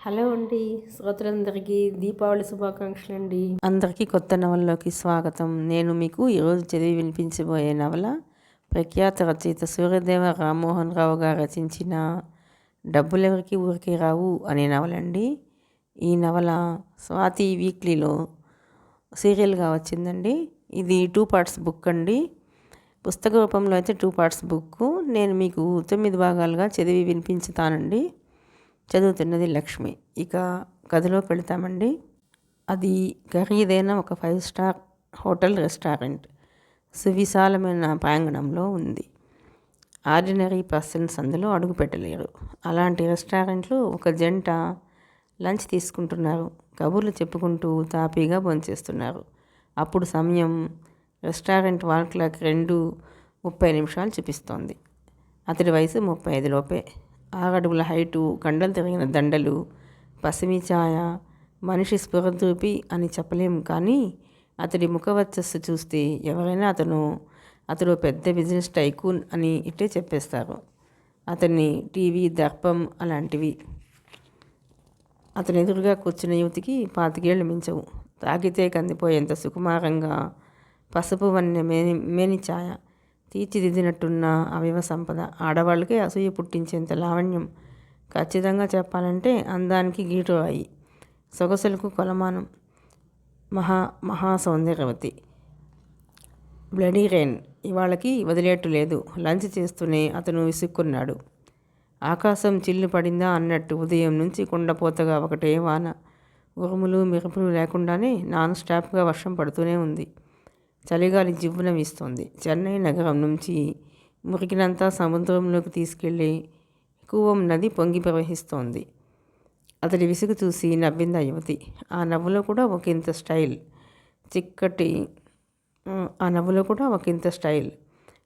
Hello అండి. శ్రోతలందరికీ దీపావళి శుభాకాంక్షలండి. అందరికీ కొత్త నవలలోకి స్వాగతం. నేను మీకు ఈరోజు చదివి వినిపించబోయే నవల ప్రఖ్యాత రచయిత సూర్యదేవ రామ్మోహన్ రావు గారు రచించిన డబ్బులెవరికి ఊరికే రావు అనే నవలండి. ఈ నవల స్వాతి వీక్లీలో సీరియల్గా వచ్చిందండి. ఇది 2 పార్ట్స్ బుక్ అండి. పుస్తక రూపంలో అయితే 2 పార్ట్స్ బుక్. నేను మీకు 9 భాగాలుగా చదివి వినిపించుతానండి. చదువుతున్నది లక్ష్మి. ఇక కథలో పెడతామండి. అది ఖరీదైన ఒక 5 స్టార్ హోటల్ రెస్టారెంట్ సువిశాలమైన ప్రాంగణంలో ఉంది. ఆర్డినరీ పర్సన్స్ అందులో అడుగు పెట్టలేరు. అలాంటి రెస్టారెంట్లో ఒక జంట లంచ్ తీసుకుంటున్నారు. కబుర్లు చెప్పుకుంటూ తాపీగా భోంచేస్తున్నారు. అప్పుడు సమయం రెస్టారెంట్ వాల్ క్లాక్ 2:30 చూపిస్తోంది. అతడి వయసు 35 లోపే. 6 అడుగుల హైటు, కండలు తిరిగిన దండలు, పసిమి ఛాయ. మనిషి స్ఫురద్రూపి అని చెప్పలేం, కానీ అతడి ముఖవర్చస్సు చూస్తే ఎవరైనా అతడు పెద్ద బిజినెస్ టైకూన్ అని ఇట్టే చెప్పేస్తారు. అతన్ని టీవీ, దర్పం అలాంటివి. అతని ఎదురుగా కూర్చున్న యువతికి 25 ఏళ్ళు మించవు. తాకితే కందిపోయేంత సుకుమారంగా పసుపు వన్నె మేని ఛాయ, తీర్చిదిద్దినట్టున్న అవయవ సంపద, ఆడవాళ్ళకే అసూయ పుట్టించేంత లావణ్యం. ఖచ్చితంగా చెప్పాలంటే అందానికి గీటురాయి, సొగసులకు కొలమానం. మహా సౌందర్యవతి. Bloody rain. ఇవాళకి వదిలేట్టు లేదు. లంచ్ చేస్తూనే అతను విసుక్కున్నాడు. ఆకాశం చిల్లు పడిందా అన్నట్టు ఉదయం నుంచి కుండపోతగా ఒకటే వాన. ఉరుములు మెరుపులు లేకుండానే నాన్ స్టాప్గా వర్షం పడుతూనే ఉంది. చలిగాలి జివ్వున వీస్తోంది. చెన్నై నగరం నుంచి మురికినంతా సముద్రంలోకి తీసుకెళ్ళి కూవం నది పొంగి ప్రవహిస్తోంది. అతడి విసుగు చూసి నవ్వింది ఆ యువతి. ఆ నవ్వులో కూడా ఒకంత స్టైల్.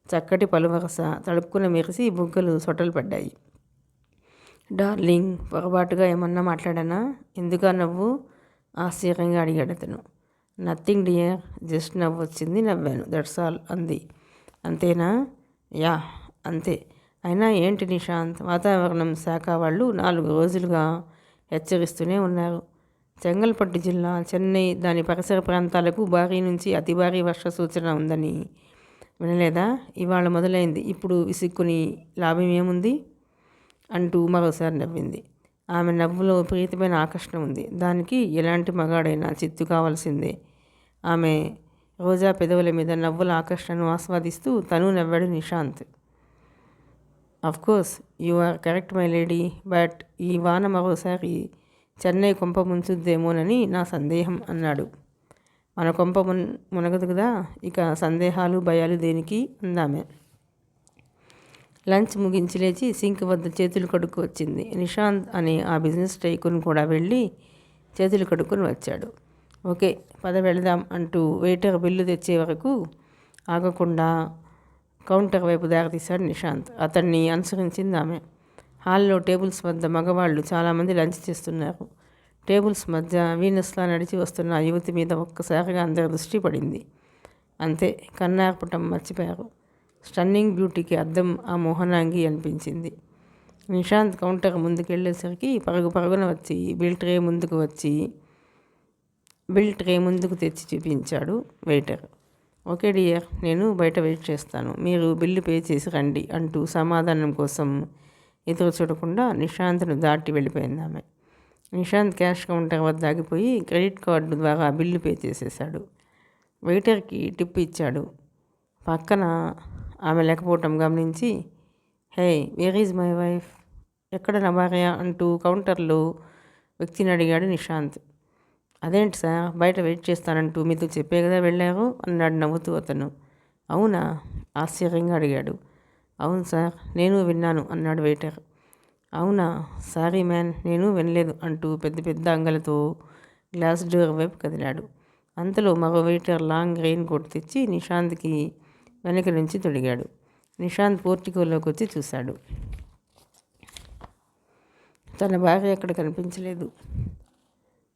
చక్కటి పలువరస తడుపుకున్న మెరిసి బుగ్గలు సొట్టలు పడ్డాయి. డార్లింగ్, పొరపాటుగా ఏమన్నా మాట్లాడానా? ఎందుకా నవ్వు? ఆశ్చర్యంగా అడిగాడు అతను. నథింగ్ డియర్, జస్ట్ నవ్వు వచ్చింది, నవ్వాను, దట్స్ ఆల్ అంది. అంతేనా? యా, అంతే. అయినా ఏంటి నిశాంత్, వాతావరణం శాఖ వాళ్ళు 4 రోజులుగా హెచ్చరిస్తూనే ఉన్నారు. చెంగల్పట్టు జిల్లా, చెన్నై, దాని పరిసర ప్రాంతాలకు భారీ నుంచి అతి భారీ వర్ష సూచన ఉందని వినలేదా? ఇవాళ మొదలైంది. ఇప్పుడు విసుక్కుని లాభం ఏముంది అంటూ మరోసారి నవ్వింది. ఆమె నవ్వులో ప్రీతమైన ఆకర్షణ ఉంది. దానికి ఎలాంటి మగాడైనా చిత్తు కావాల్సిందే. ఆమె రోజా పెదవుల మీద నవ్వుల ఆకర్షణను ఆస్వాదిస్తూ తను నవ్వాడు Nishant. Of course you are correct my lady, but ఈ వాన మరోసారి చెన్నై కొంప ముంచుద్దేమోనని నా సందేహం అన్నాడు. మన కొంప మునగదు కదా, ఇక సందేహాలు భయాలు దేనికి అందామె. లంచ్ ముగించి లేచి సింక్ వద్ద చేతులు కడుక్కు వచ్చింది. నిశాంత్ అనే ఆ బిజినెస్ టైకూన్ కూడా వెళ్ళి చేతులు కడుక్కొని వచ్చాడు. ఓకే, పద వెళదాం అంటూ వెయిటర్ బిల్లు తెచ్చే వరకు ఆగకుండా కౌంటర్ వైపు దారితీశాడు నిశాంత్. అతన్ని అనుసరించింది ఆమె. హాల్లో టేబుల్స్ వద్ద మగవాళ్ళు చాలామంది లంచ్ చేస్తున్నారు. టేబుల్స్ మధ్య వీనస్లా నడిచి వస్తున్న ఆ యువతి మీద ఒక్కసారిగా అందరి దృష్టి పడింది. అంతే, కన్నార్పటం మర్చిపోయారు. స్టన్నింగ్ బ్యూటీకి అద్దం ఆ మోహనాంగి అనిపించింది. నిశాంత్ కౌంటర్ ముందుకెళ్ళేసరికి పరుగున వచ్చి బిల్ ట్రే ముందుకు తెచ్చి చూపించాడు వెయిటర్. ఓకే డియర్, నేను బయట వెయిట్ చేస్తాను, మీరు బిల్లు పే చేసి రండి అంటూ సమాధానం కోసం ఎదురు చూడకుండా నిశాంత్ను దాటి వెళ్ళిపోయింది ఆమె. నిశాంత్ క్యాష్ కౌంటర్ వద్ద ఆగిపోయి క్రెడిట్ కార్డు ద్వారా బిల్లు పే చేసేశాడు. వెయిటర్కి టిప్ ఇచ్చాడు. పక్కన ఆమె లేకపోవటం గమనించి, హే, వేర్ ఈజ్ మై వైఫ్, ఎక్కడ నా భార్య అంటూ కౌంటర్లో వ్యక్తిని అడిగాడు నిశాంత్. అదేంటి సార్, బయట వెయిట్ చేస్తానంటూ మీతో చెప్పే కదా వెళ్ళారు అన్నాడు నవ్వుతూ అతను. అవునా? ఆశ్చర్యంగా అడిగాడు. అవును సార్, నేను విన్నాను అన్నాడు వెయిటర్. అవునా? సారీ మ్యాన్, నేను వినలేదు అంటూ పెద్ద పెద్ద అంగలతో గ్లాస్ డోర్ వైపు కదిలాడు. అంతలో మరో వెయిటర్ లాంగ్ రెయిన్ కోట్ తెచ్చి నిశాంత్కి వెనక నుంచి తొడిగాడు. నిశాంత్ పోర్టికోలోకి వచ్చి చూశాడు. తన భార్య ఎక్కడ కనిపించలేదు.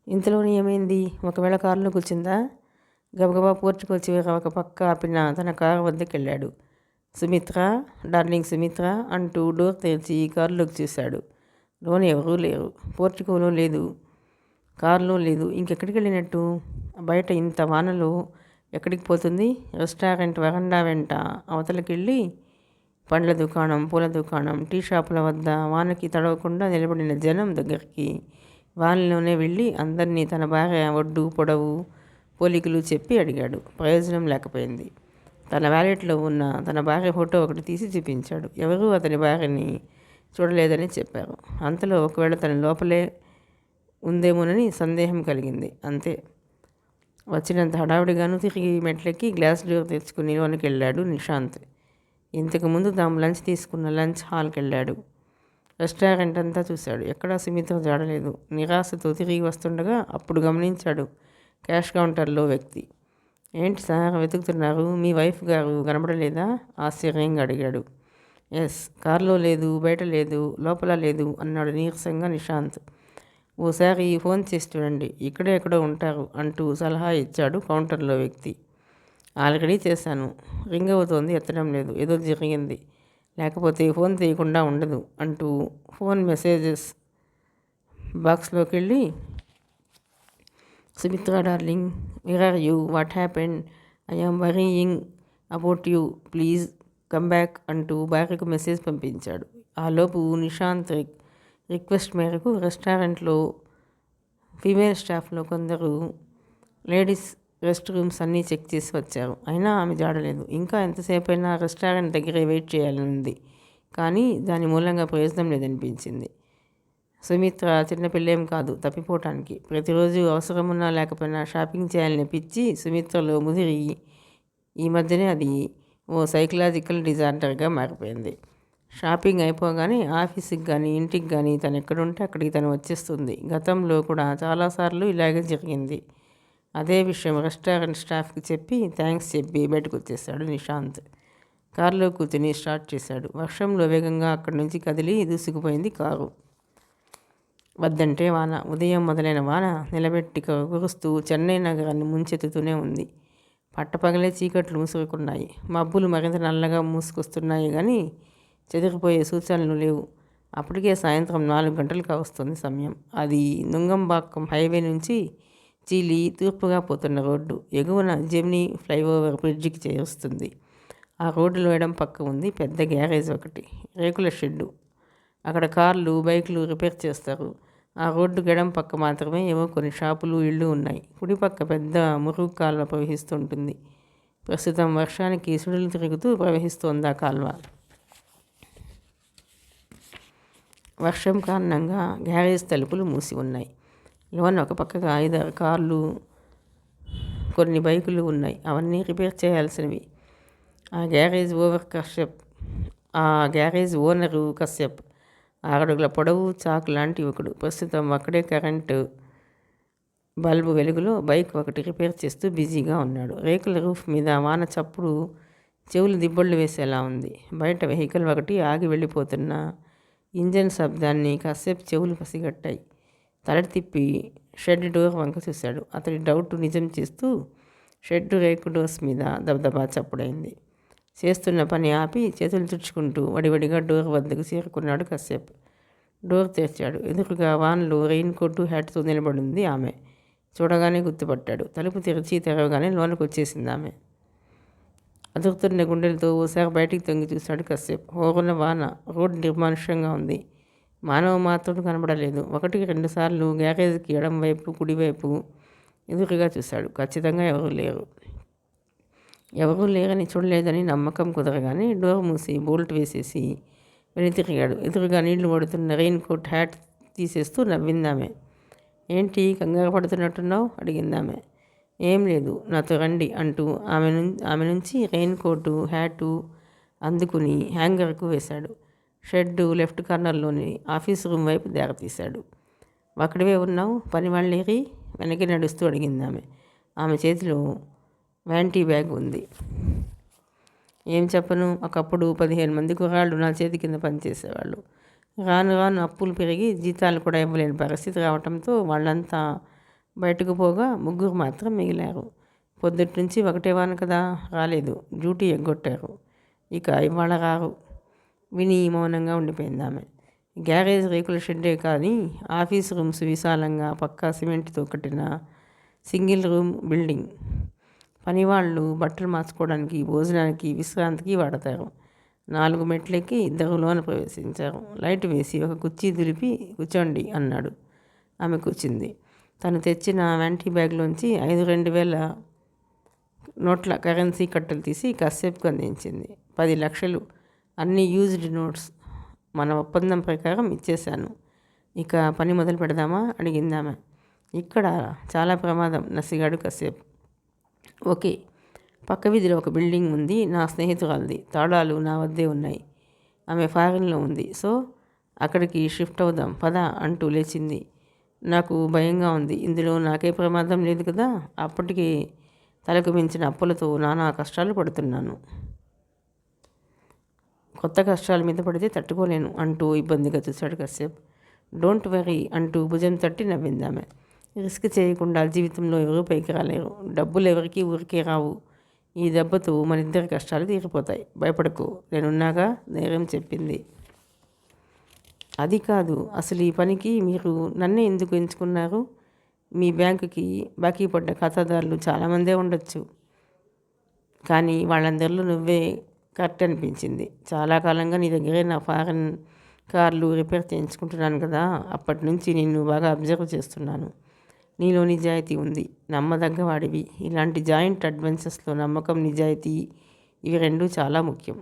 ఇంతలోనే ఏమైంది? ఒకవేళ కారులో కూర్చుందా? గబగబా పోర్టికో చివర ఒక పక్క ఆపిన తన కారు వద్దకు వెళ్ళాడు. సుమిత్ర, డార్లింగ్ సుమిత్ర అంటూ డోర్ తెరిచి కారులోకి చూశాడు. లోన ఎవరూ లేరు. పోర్టికోలో లేదు, కారులో లేదు. ఇంకెక్కడికి వెళ్ళినట్టు? బయట ఇంత వానలో ఎక్కడికి పోతుంది? రెస్టారెంట్ వరండా వెంట అవతలకెళ్ళి పండ్ల దుకాణం, పూల దుకాణం, టీ షాపుల వద్ద వానకి తడవకుండా నిలబడిన జనం దగ్గరికి వానలోనే వెళ్ళి అందరినీ తన భార్య ఒడ్డు పొడవు పోలికలు చెప్పి అడిగాడు. ప్రయోజనం లేకపోయింది. తన వ్యాలెట్లో ఉన్న తన భార్య ఫోటో ఒకటి తీసి చూపించాడు. ఎవరూ అతని భార్యని చూడలేదని చెప్పారు. అంతలో ఒకవేళ తన లోపలే ఉందేమోనని సందేహం కలిగింది. అంతే. వచ్చినంత హడావుడిగాను తిరిగి మెట్లెక్కి గ్లాస్ డోర్ తెచ్చుకుని లోనికి వెళ్ళాడు నిశాంత్. ఇంతకుముందు తాము లంచ్ తీసుకున్న లంచ్ హాల్కి వెళ్ళాడు. రెస్టారెంట్ అంతా చూశాడు. ఎక్కడా సుమిత్ర జాడలేదు. నిరాశతో తిరిగి వస్తుండగా అప్పుడు గమనించాడు క్యాష్ కౌంటర్లో వ్యక్తి. ఏంటి సార్ వెతుకుతున్నారు? మీ వైఫ్ గారు కనబడలేదా? ఆశ్చర్యంగా అడిగాడు. ఎస్, కారులో లేదు, బయట లేదు, లోపల లేదు అన్నాడు నీరసంగా నిశాంత్. ఓసారి ఫోన్ చేసి చూడండి, ఇక్కడే ఎక్కడో ఉంటారు అంటూ సలహా ఇచ్చాడు కౌంటర్లో వ్యక్తి. ఆల్రెడీ చేశాను, రింగ్ అవుతోంది, ఎత్తడం లేదు, ఏదో జరిగింది, లేకపోతే ఫోన్ తీయకుండా ఉండదు అంటూ ఫోన్ మెసేజెస్ బాక్స్లోకి వెళ్ళి Sumitra darling, where are you, what happened, I am worrying about you, please come back అంటూ భార్యకు మెసేజ్ పంపించాడు. ఆలోపు నిశాంత్ రిక్వెస్ట్ మేరకు రెస్టారెంట్లో ఫీమేల్ స్టాఫ్లో కొందరు లేడీస్ రెస్ట్ రూమ్స్ అన్నీ చెక్ చేసి వచ్చారు. అయినా ఆమె జాడలేదు. ఇంకా ఎంతసేపు అయినా రెస్టారెంట్ దగ్గరే వెయిట్ చేయాలని ఉంది. కానీ దాని మూలంగా ప్రయోజనం లేదనిపించింది. సుమిత్ర చిన్నపిల్లేం కాదు తప్పిపోవటానికి. ప్రతిరోజు అవసరమున్నా లేకపోయినా షాపింగ్ చేయాలని పిచ్చి సుమిత్రలో ముదిరి ఈ మధ్యనే అది ఓ సైకలాజికల్ డిజార్డర్గా మారిపోయింది. షాపింగ్ అయిపోగానే ఆఫీస్కి కానీ ఇంటికి కానీ తను ఎక్కడుంటే అక్కడికి తను వచ్చేస్తుంది. గతంలో కూడా చాలాసార్లు ఇలాగే జరిగింది. అదే విషయం రెస్టారెంట్ స్టాఫ్కి చెప్పి థ్యాంక్స్ చెప్పి బయటకు వచ్చేసాడు నిశాంత్. కారులో కూర్చుని స్టార్ట్ చేశాడు. వర్షంలో వేగంగా అక్కడి నుంచి కదిలి దూసుకుపోయింది కారు. వద్దంటే వాన. ఉదయం మొదలైన వాన నిలబెట్టి కురుస్తూ చెన్నై నగరాన్ని ముంచెత్తుతూనే ఉంది. పట్టపగలే చీకట్లు ముసురుకున్నాయి. మబ్బులు మరింత నల్లగా మూసుకొస్తున్నాయి కానీ చెదిరిపోయే సూచనలు లేవు. అప్పటికే సాయంత్రం 4 గంటలు కావస్తుంది సమయం. అది నుంగంబాక్కం హైవే నుంచి చీలి తూర్పుగా పోతున్న రోడ్డు. ఎగువన జెమినీ ఫ్లైఓవర్ బ్రిడ్జికి చేరుస్తుంది. ఆ రోడ్డులో ఎడం పక్క ఉంది పెద్ద గ్యారేజ్ ఒకటి, రేకుల షెడ్డు. అక్కడ కార్లు, బైకులు రిపేర్ చేస్తారు. ఆ రోడ్డు ఎడం పక్క మాత్రమే ఏవో కొన్ని షాపులు, ఇళ్ళు ఉన్నాయి. కుడిపక్క పెద్ద మురుగు కాలువ ప్రవహిస్తుంటుంది. ప్రస్తుతం వర్షానికి సుడులు తిరుగుతూ ప్రవహిస్తోంది ఆ కాలువ. వర్షం కారణంగా గ్యారేజ్ తలుపులు మూసి ఉన్నాయి. లోన ఒక పక్కగా 5-6 కార్లు, కొన్ని బైకులు ఉన్నాయి. అవన్నీ రిపేర్ చేయాల్సినవి. ఆ గ్యారేజ్ ఓనరు కశ్యప్ 6 అడుగుల పొడవు, చాకు లాంటి యువకుడు. ప్రస్తుతం అక్కడే కరెంటు బల్బు వెలుగులో బైక్ ఒకటి రిపేర్ చేస్తూ బిజీగా ఉన్నాడు. రేకుల రూఫ్ మీద వాన చప్పుడు చెవులు దిబ్బళ్ళు వేసేలా ఉంది. బయట వెహికల్ ఒకటి ఆగి వెళ్ళిపోతున్న ఇంజన్ శబ్దాన్ని కశ్యప్ చెవులు పసిగట్టాయి. తల తిప్పి షెడ్ డోర్ వంక చూశాడు. అతడి డౌట్ నిజం చేస్తూ షెడ్ రేకు డోర్స్ మీద దబదబా చప్పుడైంది. చేస్తున్న పని ఆపి చేతులు తుడుచుకుంటూ వడివడిగా డోర్ వద్దకు చేరుకున్నాడు కశ్యప్. డోర్ తెరిచాడు. ఎదురుగా వాన్లో రెయిన్ కోటు, హ్యాట్తో నిలబడింది ఆమె. చూడగానే గుర్తుపట్టాడు. తలుపు తెరిచి తెరవగానే లోనికి వచ్చేసింది ఆమె. అదురుతున్న గుండెలతో ఓసారి బయటికి తొంగి చూశాడు కశ్యప్. హోరున వాన, రోడ్డు నిర్మానుష్యంగా ఉంది. మానవ మాత్రుడు కనబడలేదు. 1-2 సార్లు గ్యారేజ్కి ఎడం వైపు, కుడివైపు ఎదురుగా చూశాడు. ఖచ్చితంగా ఎవరూ లేరని చూడలేదని నమ్మకం కుదరగానే డోర్ మూసి బోల్ట్ వేసేసి వెనుతిరిగాడు. ఎదురుగా నీళ్లు పడుతున్న రెయిన్ కోట్, హ్యాట్ తీసేస్తూ నవ్విందామె. ఏంటి కంగారు పడుతున్నట్టున్నావు అడిగిందామె. ఏం లేదు, నాతో రండి అంటూ ఆమె నుంచి రెయిన్ కోటు, హ్యాటు అందుకుని హ్యాంగర్కు వేశాడు. షెడ్డు లెఫ్ట్ కార్నర్లోని ఆఫీస్ రూమ్ వైపు దారితీశాడు. అక్కడివే ఉన్నావు, పని వాళ్ళేరి వెనక్కి నడుస్తూ అడిగిందామె. ఆమె చేతిలో వ్యాంటీ బ్యాగ్ ఉంది. ఏం చెప్పను, ఒకప్పుడు 15 మంది కుర్రాళ్ళు నా చేతి కింద పనిచేసేవాళ్ళు. రాను రాను అప్పులు పెరిగి జీతాలు కూడా ఇవ్వలేని పరిస్థితి రావడంతో వాళ్ళంతా బయటకు పోగా 3 మాత్రం మిగిలారు. పొద్దుటి నుంచి ఒకటే వాన కదా, రాలేదు, డ్యూటీ ఎగ్గొట్టారు. ఇక ఇవాళ రారు. విని మౌనంగా ఉండిపోయింది ఆమె. గ్యారేజ్ రేకుల షెడ్డే కానీ ఆఫీస్ రూమ్స్ విశాలంగా పక్కా సిమెంట్తో కట్టిన సింగిల్ రూమ్ బిల్డింగ్. పనివాళ్ళు బట్టలు మార్చుకోవడానికి, భోజనానికి, విశ్రాంతికి వాడతారు. 4 మెట్లెక్కి ఇద్దరు లోన ప్రవేశించారు. లైట్ వేసి ఒక కుర్చీ దులిపి కూర్చోండి అన్నాడు. ఆమె కూర్చుంది. తను తెచ్చిన వ్యాంటీ బ్యాగ్లోంచి 2,000 నోట్ల కరెన్సీ కట్టలు తీసి కశ్యప్కు అందించింది. 10 లక్షలు, అన్ని యూజ్డ్ నోట్స్. మన ఒప్పందం ప్రకారం ఇచ్చేశాను. ఇక పని మొదలు పెడదామా అడిగిందామె. ఇక్కడ చాలా ప్రమాదం నసిగాడు కశ్యప్. ఓకే. పక్క వీధిలో ఒక బిల్డింగ్ ఉంది, నా స్నేహితురాలది. తాళాలు నా వద్దే ఉన్నాయి. ఆమె ఫారిన్లో ఉంది. సో అక్కడికి షిఫ్ట్ అవుదాం పద అంటూ లేచింది. నాకు భయంగా ఉంది. ఇందులో నాకే ప్రమాదం లేదు కదా. అప్పటికి తలకు మించిన అప్పులతో నానా కష్టాలు పడుతున్నాను. కొత్త కష్టాల మీద పడితే తట్టుకోలేను అంటూ ఇబ్బందిగా చూశాడు కశ్యప్. డోంట్ వరీ అంటూ భుజం తట్టి నవ్విందామె. రిస్క్ చేయకుండా జీవితంలో ఎవరూ పైకి రాలేరు. డబ్బులు ఎవరికి ఊరికే రావు. ఈ దెబ్బతో మనిద్దరి కష్టాలు తీరిపోతాయి. భయపడకు, నేనున్నాగా ధైర్యం చెప్పింది. అది కాదు, అసలు ఈ పనికి మీరు నన్నే ఎందుకు ఎంచుకున్నారు? మీ బ్యాంకుకి బాకీ పడ్డ ఖాతాదారులు చాలామందే ఉండొచ్చు, కానీ వాళ్ళందరిలో నువ్వే కరెక్ట్ అనిపించింది. చాలా కాలంగా నీ దగ్గరే నా ఫారెన్ కార్లు రిపేర్ చేయించుకుంటున్నాను కదా. అప్పటి నుంచి నిన్ను బాగా అబ్జర్వ్ చేస్తున్నాను. నీలో నిజాయితీ ఉంది, నమ్మదగ్గవాడివి. ఇలాంటి జాయింట్ అడ్వెంచర్స్లో నమ్మకం, నిజాయితీ ఇవి రెండూ చాలా ముఖ్యం.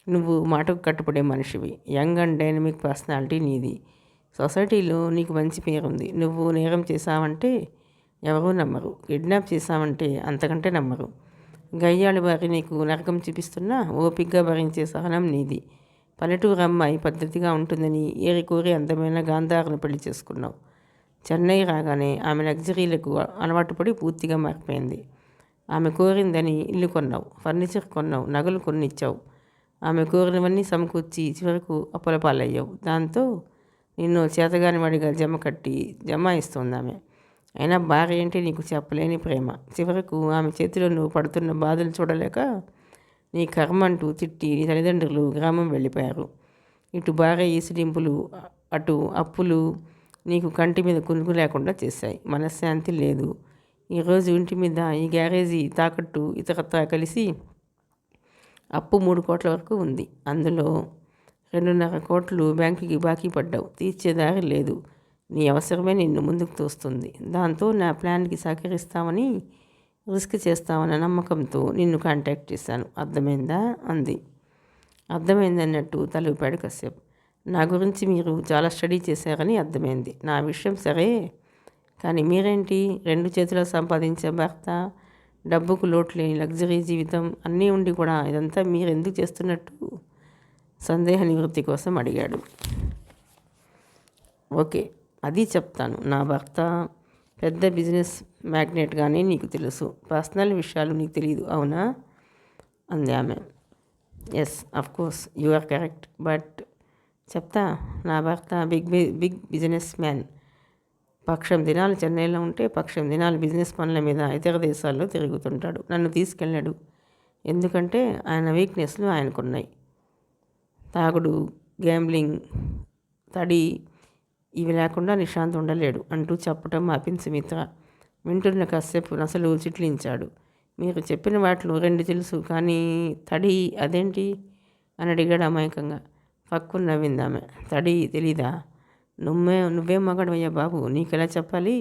నువ్వు మాటకు కట్టుబడే మనిషివి. యంగ్ అండ్ డైనమిక్ పర్సనాలిటీ నీది. సొసైటీలో నీకు మంచి పేరుంది. నువ్వు నేరం చేశావంటే ఎవరూ నమ్మరు. కిడ్నాప్ చేశావంటే అంతకంటే నమ్మరు. గయ్యాళి వారి నీకు నరకం చూపిస్తున్నా ఓపిగ్గా భరించే సహనం నీది. పల్లెటూరు అమ్మాయి పద్ధతిగా ఉంటుందని ఏరికోరి అందమైన గాంధారును పెళ్లి చేసుకున్నావు. చెన్నై రాగానే ఆమె లగ్జరీలకు అలవాటు పడి పూర్తిగా మారిపోయింది. ఆమె కోరిందని ఇల్లు కొన్నావు, ఫర్నిచర్ కొన్నావు, నగలు కొనిచ్చావు. ఆమె కోరినవన్నీ సమకూర్చి చివరకు అప్పుల పాలయ్యావు. దాంతో నిన్ను చేతగాని వాడిగా జమాయిస్తోంది ఆమె. అయినా భార్య ఏంటి నీకు చెప్పలేని ప్రేమ. చివరకు ఆమె చేతిలో నువ్వు పడుతున్న బాధలు చూడలేక నీ కర్మ అంటూ తిట్టి నీ తల్లిదండ్రులు గ్రామం వెళ్ళిపోయారు. ఇటు భార్య ఈసిడింపులు, అటు అప్పులు నీకు కంటి మీద కునుకు లేకుండా చేశాయి. మనశ్శాంతి లేదు. ఈరోజు ఇంటి మీద ఈ గ్యారేజీ తాకట్టు ఇతరత్రా కలిసి అప్పు 3 కోట్ల వరకు ఉంది. అందులో 2.5 కోట్లు బ్యాంకుకి బాకీ పడ్డావు. తీర్చేదారి లేదు. నీ అవసరమే నిన్ను ముందుకు తోస్తుంది. దాంతో నా ప్లాన్కి సహకరిస్తామని, రిస్క్ చేస్తామన్న నమ్మకంతో నిన్ను కాంటాక్ట్ చేశాను. అర్థమైందా అంది. అర్థమైందన్నట్టు తలూపాడు కశ్యప్. నా గురించి మీరు చాలా స్టడీ చేశారని అర్థమైంది. నా విషయం సరే, కానీ మీరేంటి 2 చేతుల్లో సంపాదించే భర్త, డబ్బుకు లోటు లేని లగ్జరీ జీవితం అన్నీ ఉండి కూడా ఇదంతా మీరు ఎందుకు చేస్తున్నట్టు సందేహ నివృత్తి కోసం అడిగాడు. ఓకే, అది చెప్తాను. నా భర్త పెద్ద బిజినెస్ మ్యాగ్నెట్గానే నీకు తెలుసు. పర్సనల్ విషయాలు నీకు తెలియదు, అవునా అంది ఆమె. Yes, of course you are correct. But చెప్తా. నా భర్త బిగ్ బిజినెస్ మ్యాన్. పక్షం దినాలు చెన్నైలో ఉంటే పక్షం దినాలు బిజినెస్ పనుల మీద ఇతర దేశాల్లో తిరుగుతుంటాడు. నన్ను తీసుకెళ్ళాడు. ఎందుకంటే ఆయన వీక్నెస్లు ఆయనకున్నాయి. తాగుడు, గ్యాంబ్లింగ్, తడి ఇవి లేకుండా నిశాంత్ ఉండలేడు అంటూ చెప్పటం ఆపింది సుమిత్ర. వింటున్న కశ్యప్ నసలు చిట్లించాడు. మీరు చెప్పిన వాటిలో 2 తెలుసు, కానీ తడి అదేంటి అని అడిగాడు అమాయకంగా. పక్కున నవ్విందామె. తడి తెలీదా? నువ్వేం మగాడవయ్యా బాబు, నీకెలా చెప్పాలి?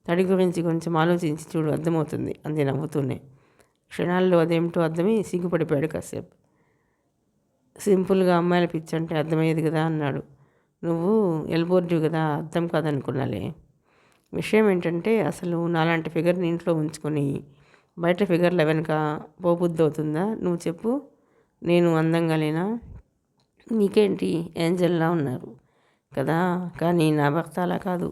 తడి గురించి కొంచెం ఆలోచించి చూడు, అర్థమవుతుంది అంది నవ్వుతూనే. క్షణాల్లో అదేమిటో అర్థమై సిగ్గుపడిపోయాడు కశ్యప్. సింపుల్గా అమ్మాయిల పిచ్చి అంటే అర్థమయ్యేది కదా అన్నాడు. నువ్వు ఎల్బోర్డు కదా, అర్థం కాదనుకున్నాలే. విషయం ఏంటంటే, అసలు నాలాంటి ఫిగర్ని ఇంట్లో ఉంచుకొని బయట ఫిగర్ల వెనక పోబుద్ధి అవుతుందా? నువ్వు చెప్పు. నేను అందంగా లేనా? మీకేంటి, ఏంజల్లా ఉన్నారు కదా. కానీ నా భర్త అలా కాదు.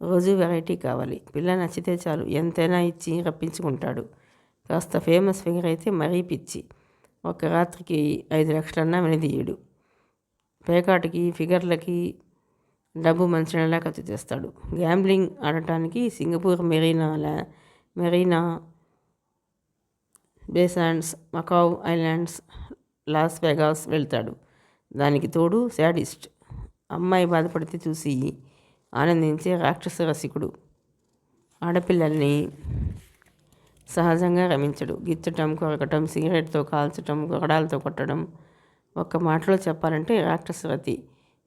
రోజు వెరైటీ కావాలి. పిల్ల నచ్చితే చాలు ఎంతైనా ఇచ్చి రప్పించుకుంటాడు. కాస్త ఫేమస్ ఫిగర్ అయితే మరీ పిచ్చి. ఒక రాత్రికి 5 లక్షలన్నా వెనుదీయుడు. పేకాటికి, ఫిగర్లకి డబ్బు మంచినీళ్ళలా ఖర్చు చేస్తాడు. గ్యాంబ్లింగ్ ఆడటానికి Singapore Marina Bay Sands, Macau islands, Las Vegas వెళ్తాడు. దానికి తోడు శాడిస్ట్. అమ్మాయి బాధపడితే చూసి ఆనందించే రాక్షస రసికుడు. ఆడపిల్లల్ని సహజంగా రమించడు. గిచ్చటం, కొరకటం, సిగరెట్తో కాల్చటం, గొరడాలతో కొట్టడం. ఒక్క మాటలో చెప్పాలంటే రాక్షసవతి.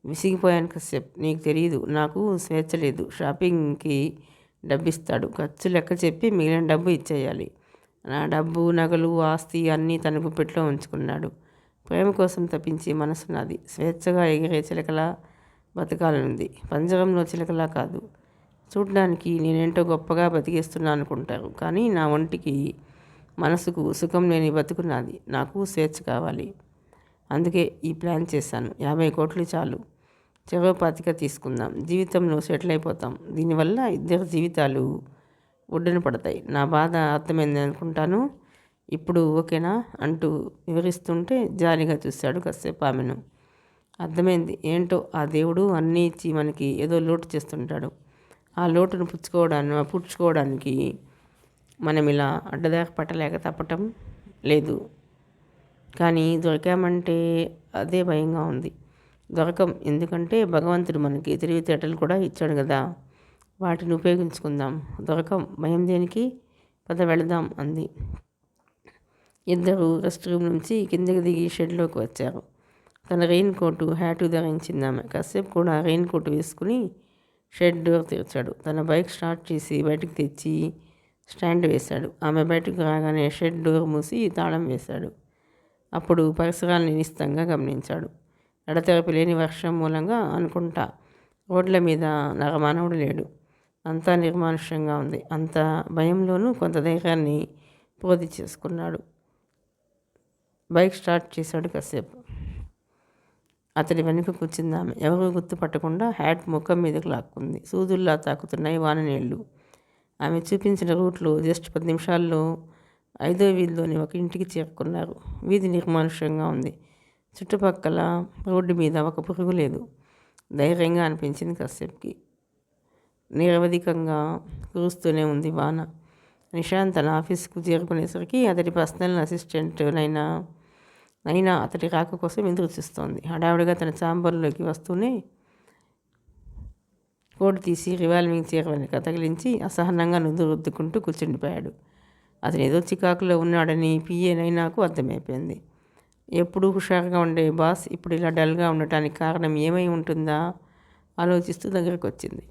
విసిగిపోయాను కశ్యప్. నీకు తెలియదు, నాకు స్వేచ్ఛ లేదు. షాపింగ్కి డబ్బిస్తాడు, ఖర్చు లెక్క చెప్పి మిగిలిన డబ్బు ఇచ్చేయాలి. నా డబ్బు, నగలు, ఆస్తి అన్నీ తన గుప్పెట్లో ఉంచుకున్నాడు. ప్రేమ కోసం తప్పించి మనసు నాది. స్వేచ్ఛగా ఎగిరే చిలకలా బతకాలనుంది, పంజరంలో చిలకలా కాదు. చూడ్డానికి నేనేంటో గొప్పగా బతికేస్తున్నా అనుకుంటారు, కానీ నా ఒంటికి మనసుకు సుఖం లేని బతుకున్నది. నాకు స్వేచ్ఛ కావాలి. అందుకే ఈ ప్లాన్ చేశాను. 50 కోట్లు చాలు, చెరో 25 తీసుకుందాం, జీవితంలో సెటిల్ అయిపోతాం. దీనివల్ల ఇద్దరు జీవితాలు ఒడ్డున పడతాయి. నా బాధ అర్థమైంది అనుకుంటాను. ఇప్పుడు ఓకేనా అంటూ వివరిస్తుంటే జాలిగా చూశాడు కాసేపు ఆమెను. అర్థమైంది. ఏంటో ఆ దేవుడు అన్నీ ఇచ్చి మనకి ఏదో లోటు చేస్తుంటాడు. ఆ లోటును పుచ్చుకోవడానికి మనం ఇలా అడ్డదారి పట్టలేక తప్పటం లేదు. కానీ దొరికామంటే అదే భయంగా ఉంది. దొరకం, ఎందుకంటే భగవంతుడు మనకి తెలివితేటలు కూడా ఇచ్చాడు కదా, వాటిని ఉపయోగించుకుందాం. దొరకం, భయం దేనికి, పద వెళదాం అంది. ఇద్దరు రెస్ట్ రూమ్ నుంచి కిందకి దిగి షెడ్లోకి వచ్చారు. తన రెయిన్ కోటు, హ్యాటు ధరించింది ఆమె. కాసేపు కూడా రెయిన్ కోటు వేసుకుని షెడ్ డోర్ తెరిచాడు. తన బైక్ స్టార్ట్ చేసి బయటకు తెచ్చి స్టాండ్ వేశాడు. ఆమె బయటకు రాగానే షెడ్ డోర్ మూసి తాళం వేశాడు. అప్పుడు పరిసరాలను నిశితంగా గమనించాడు. ఎడతెరపి లేని వర్షం మూలంగా అనుకుంటా రోడ్ల మీద నరమానవుడు లేడు. అంతా నిర్మానుష్యంగా ఉంది. అంత భయంలోనూ కొంత ధైర్యాన్ని పోది చేసుకున్నాడు. బైక్ స్టార్ట్ చేశాడు కాసేపు. అతడి వెనుక కూర్చుందామె. ఎవరూ గుర్తుపట్టకుండా హ్యాట్ ముఖం మీదకు లాక్కుంది. సూదుల్లా తాకుతున్నాయి వాన నీళ్లు. ఆమె చూపించిన రూట్లో జస్ట్ 10 నిమిషాల్లో 5వ వీధిలోని ఒక ఇంటికి చేరుకున్నారు. వీధి నిర్మానుష్యంగా ఉంది. చుట్టుపక్కల రోడ్డు మీద ఒక పురుగు లేదు. ధైర్యంగా అనిపించింది కాసేపుకి. నిరవధికంగా కురుస్తూనే ఉంది వాన. నిశాంత్ తన ఆఫీస్కు చేరుకునేసరికి అతడి పర్సనల్ అసిస్టెంట్ నైనా అతడి రాక కోసం ఎదురు చూస్తోంది. హడావుడిగా తన ఛాంబర్లోకి వస్తూనే కోటు తీసి రివాల్వింగ్ చైర్ వెనక తగిలించి అసహనంగా నుదురు రుద్దుకుంటూ కూర్చుండిపోయాడు. అతను ఏదో చికాకులో ఉన్నాడని పిఏ నైనాకు అర్థమైపోయింది. ఎప్పుడూ హుషారుగా ఉండే బాస్ ఇప్పుడు ఇలా డల్గా ఉండటానికి కారణం ఏమై ఉంటుందా ఆలోచిస్తూ దగ్గరకు వచ్చింది.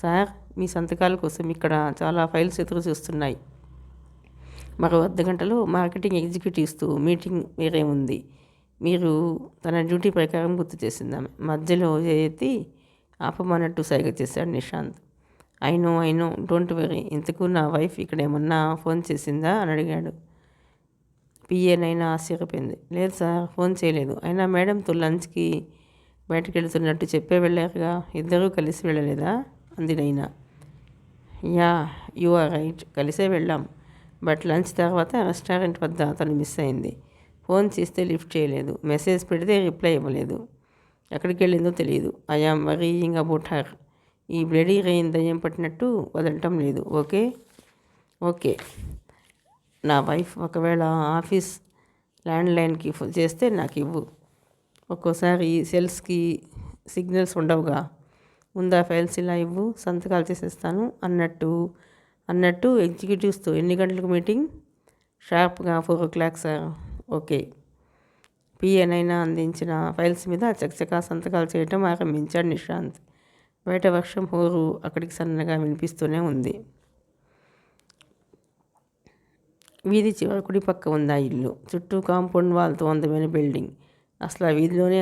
సార్, మీ సంతకాల కోసం ఇక్కడ చాలా ఫైల్స్ ఎదురు చూస్తున్నాయి. మరో అర్ధగంటలో మార్కెటింగ్ ఎగ్జిక్యూటివ్స్తో మీటింగ్ వేరే ఉంది. మీరు తన డ్యూటీ ప్రకారం గుర్తు చేసిందామె. మధ్యలో ఎత్తి ఆపమన్నట్టు సైగ చేశాడు Nishant. I know don't very. ఇంతకు నా వైఫ్ ఇక్కడ ఏమన్నా ఫోన్ చేసిందా అని అడిగాడు. పిఏనైనా ఆశ్చర్యపోయింది. లేదు సార్, ఫోన్ చేయలేదు. అయినా మేడంతో లంచ్కి బయటకు వెళ్తున్నట్టు చెప్పే వెళ్ళారుగా, ఇద్దరూ కలిసి వెళ్ళలేదా అంది నైనా. యా, యు ఆర్ రైట్, కలిసే వెళ్ళాం. బట్ లంచ్ తర్వాత రెస్టారెంట్ వద్ద అతను మిస్ అయింది. ఫోన్ చేస్తే లిఫ్ట్ చేయలేదు, మెసేజ్ పెడితే రిప్లై ఇవ్వలేదు. ఎక్కడికి వెళ్ళిందో తెలియదు. I am worrying about her. ఈ బ్లడీ రెయిన్ దయ్యం పట్టినట్టు వదలటం లేదు. ఓకే. నా వైఫ్ ఒకవేళ ఆఫీస్ ల్యాండ్లైన్కి చేస్తే నాకు ఇవ్వు. ఒక్కోసారి సెల్స్కి సిగ్నల్స్ ఉండవుగా. ముందా ఫైల్స్ ఇలా ఇవ్వు, సంతకాలు చేసేస్తాను అన్నట్టు ఎగ్జిక్యూటివ్స్తో ఎన్ని గంటలకు మీటింగ్? షార్ప్గా 4 o'clock సార్. ఓకే. పిఏనైనా అందించిన ఫైల్స్ మీద చకచకా సంతకాలు చేయటం ఆరంభించాడు నిశాంత్. బయట వర్షం హోరు అక్కడికి సన్నగా వినిపిస్తూనే ఉంది. వీధి చివరి కుడి పక్క ఉంది ఆ ఇల్లు. చుట్టూ కాంపౌండ్ వాల్తో అందమైన బిల్డింగ్. అసలు ఆ వీధిలోనే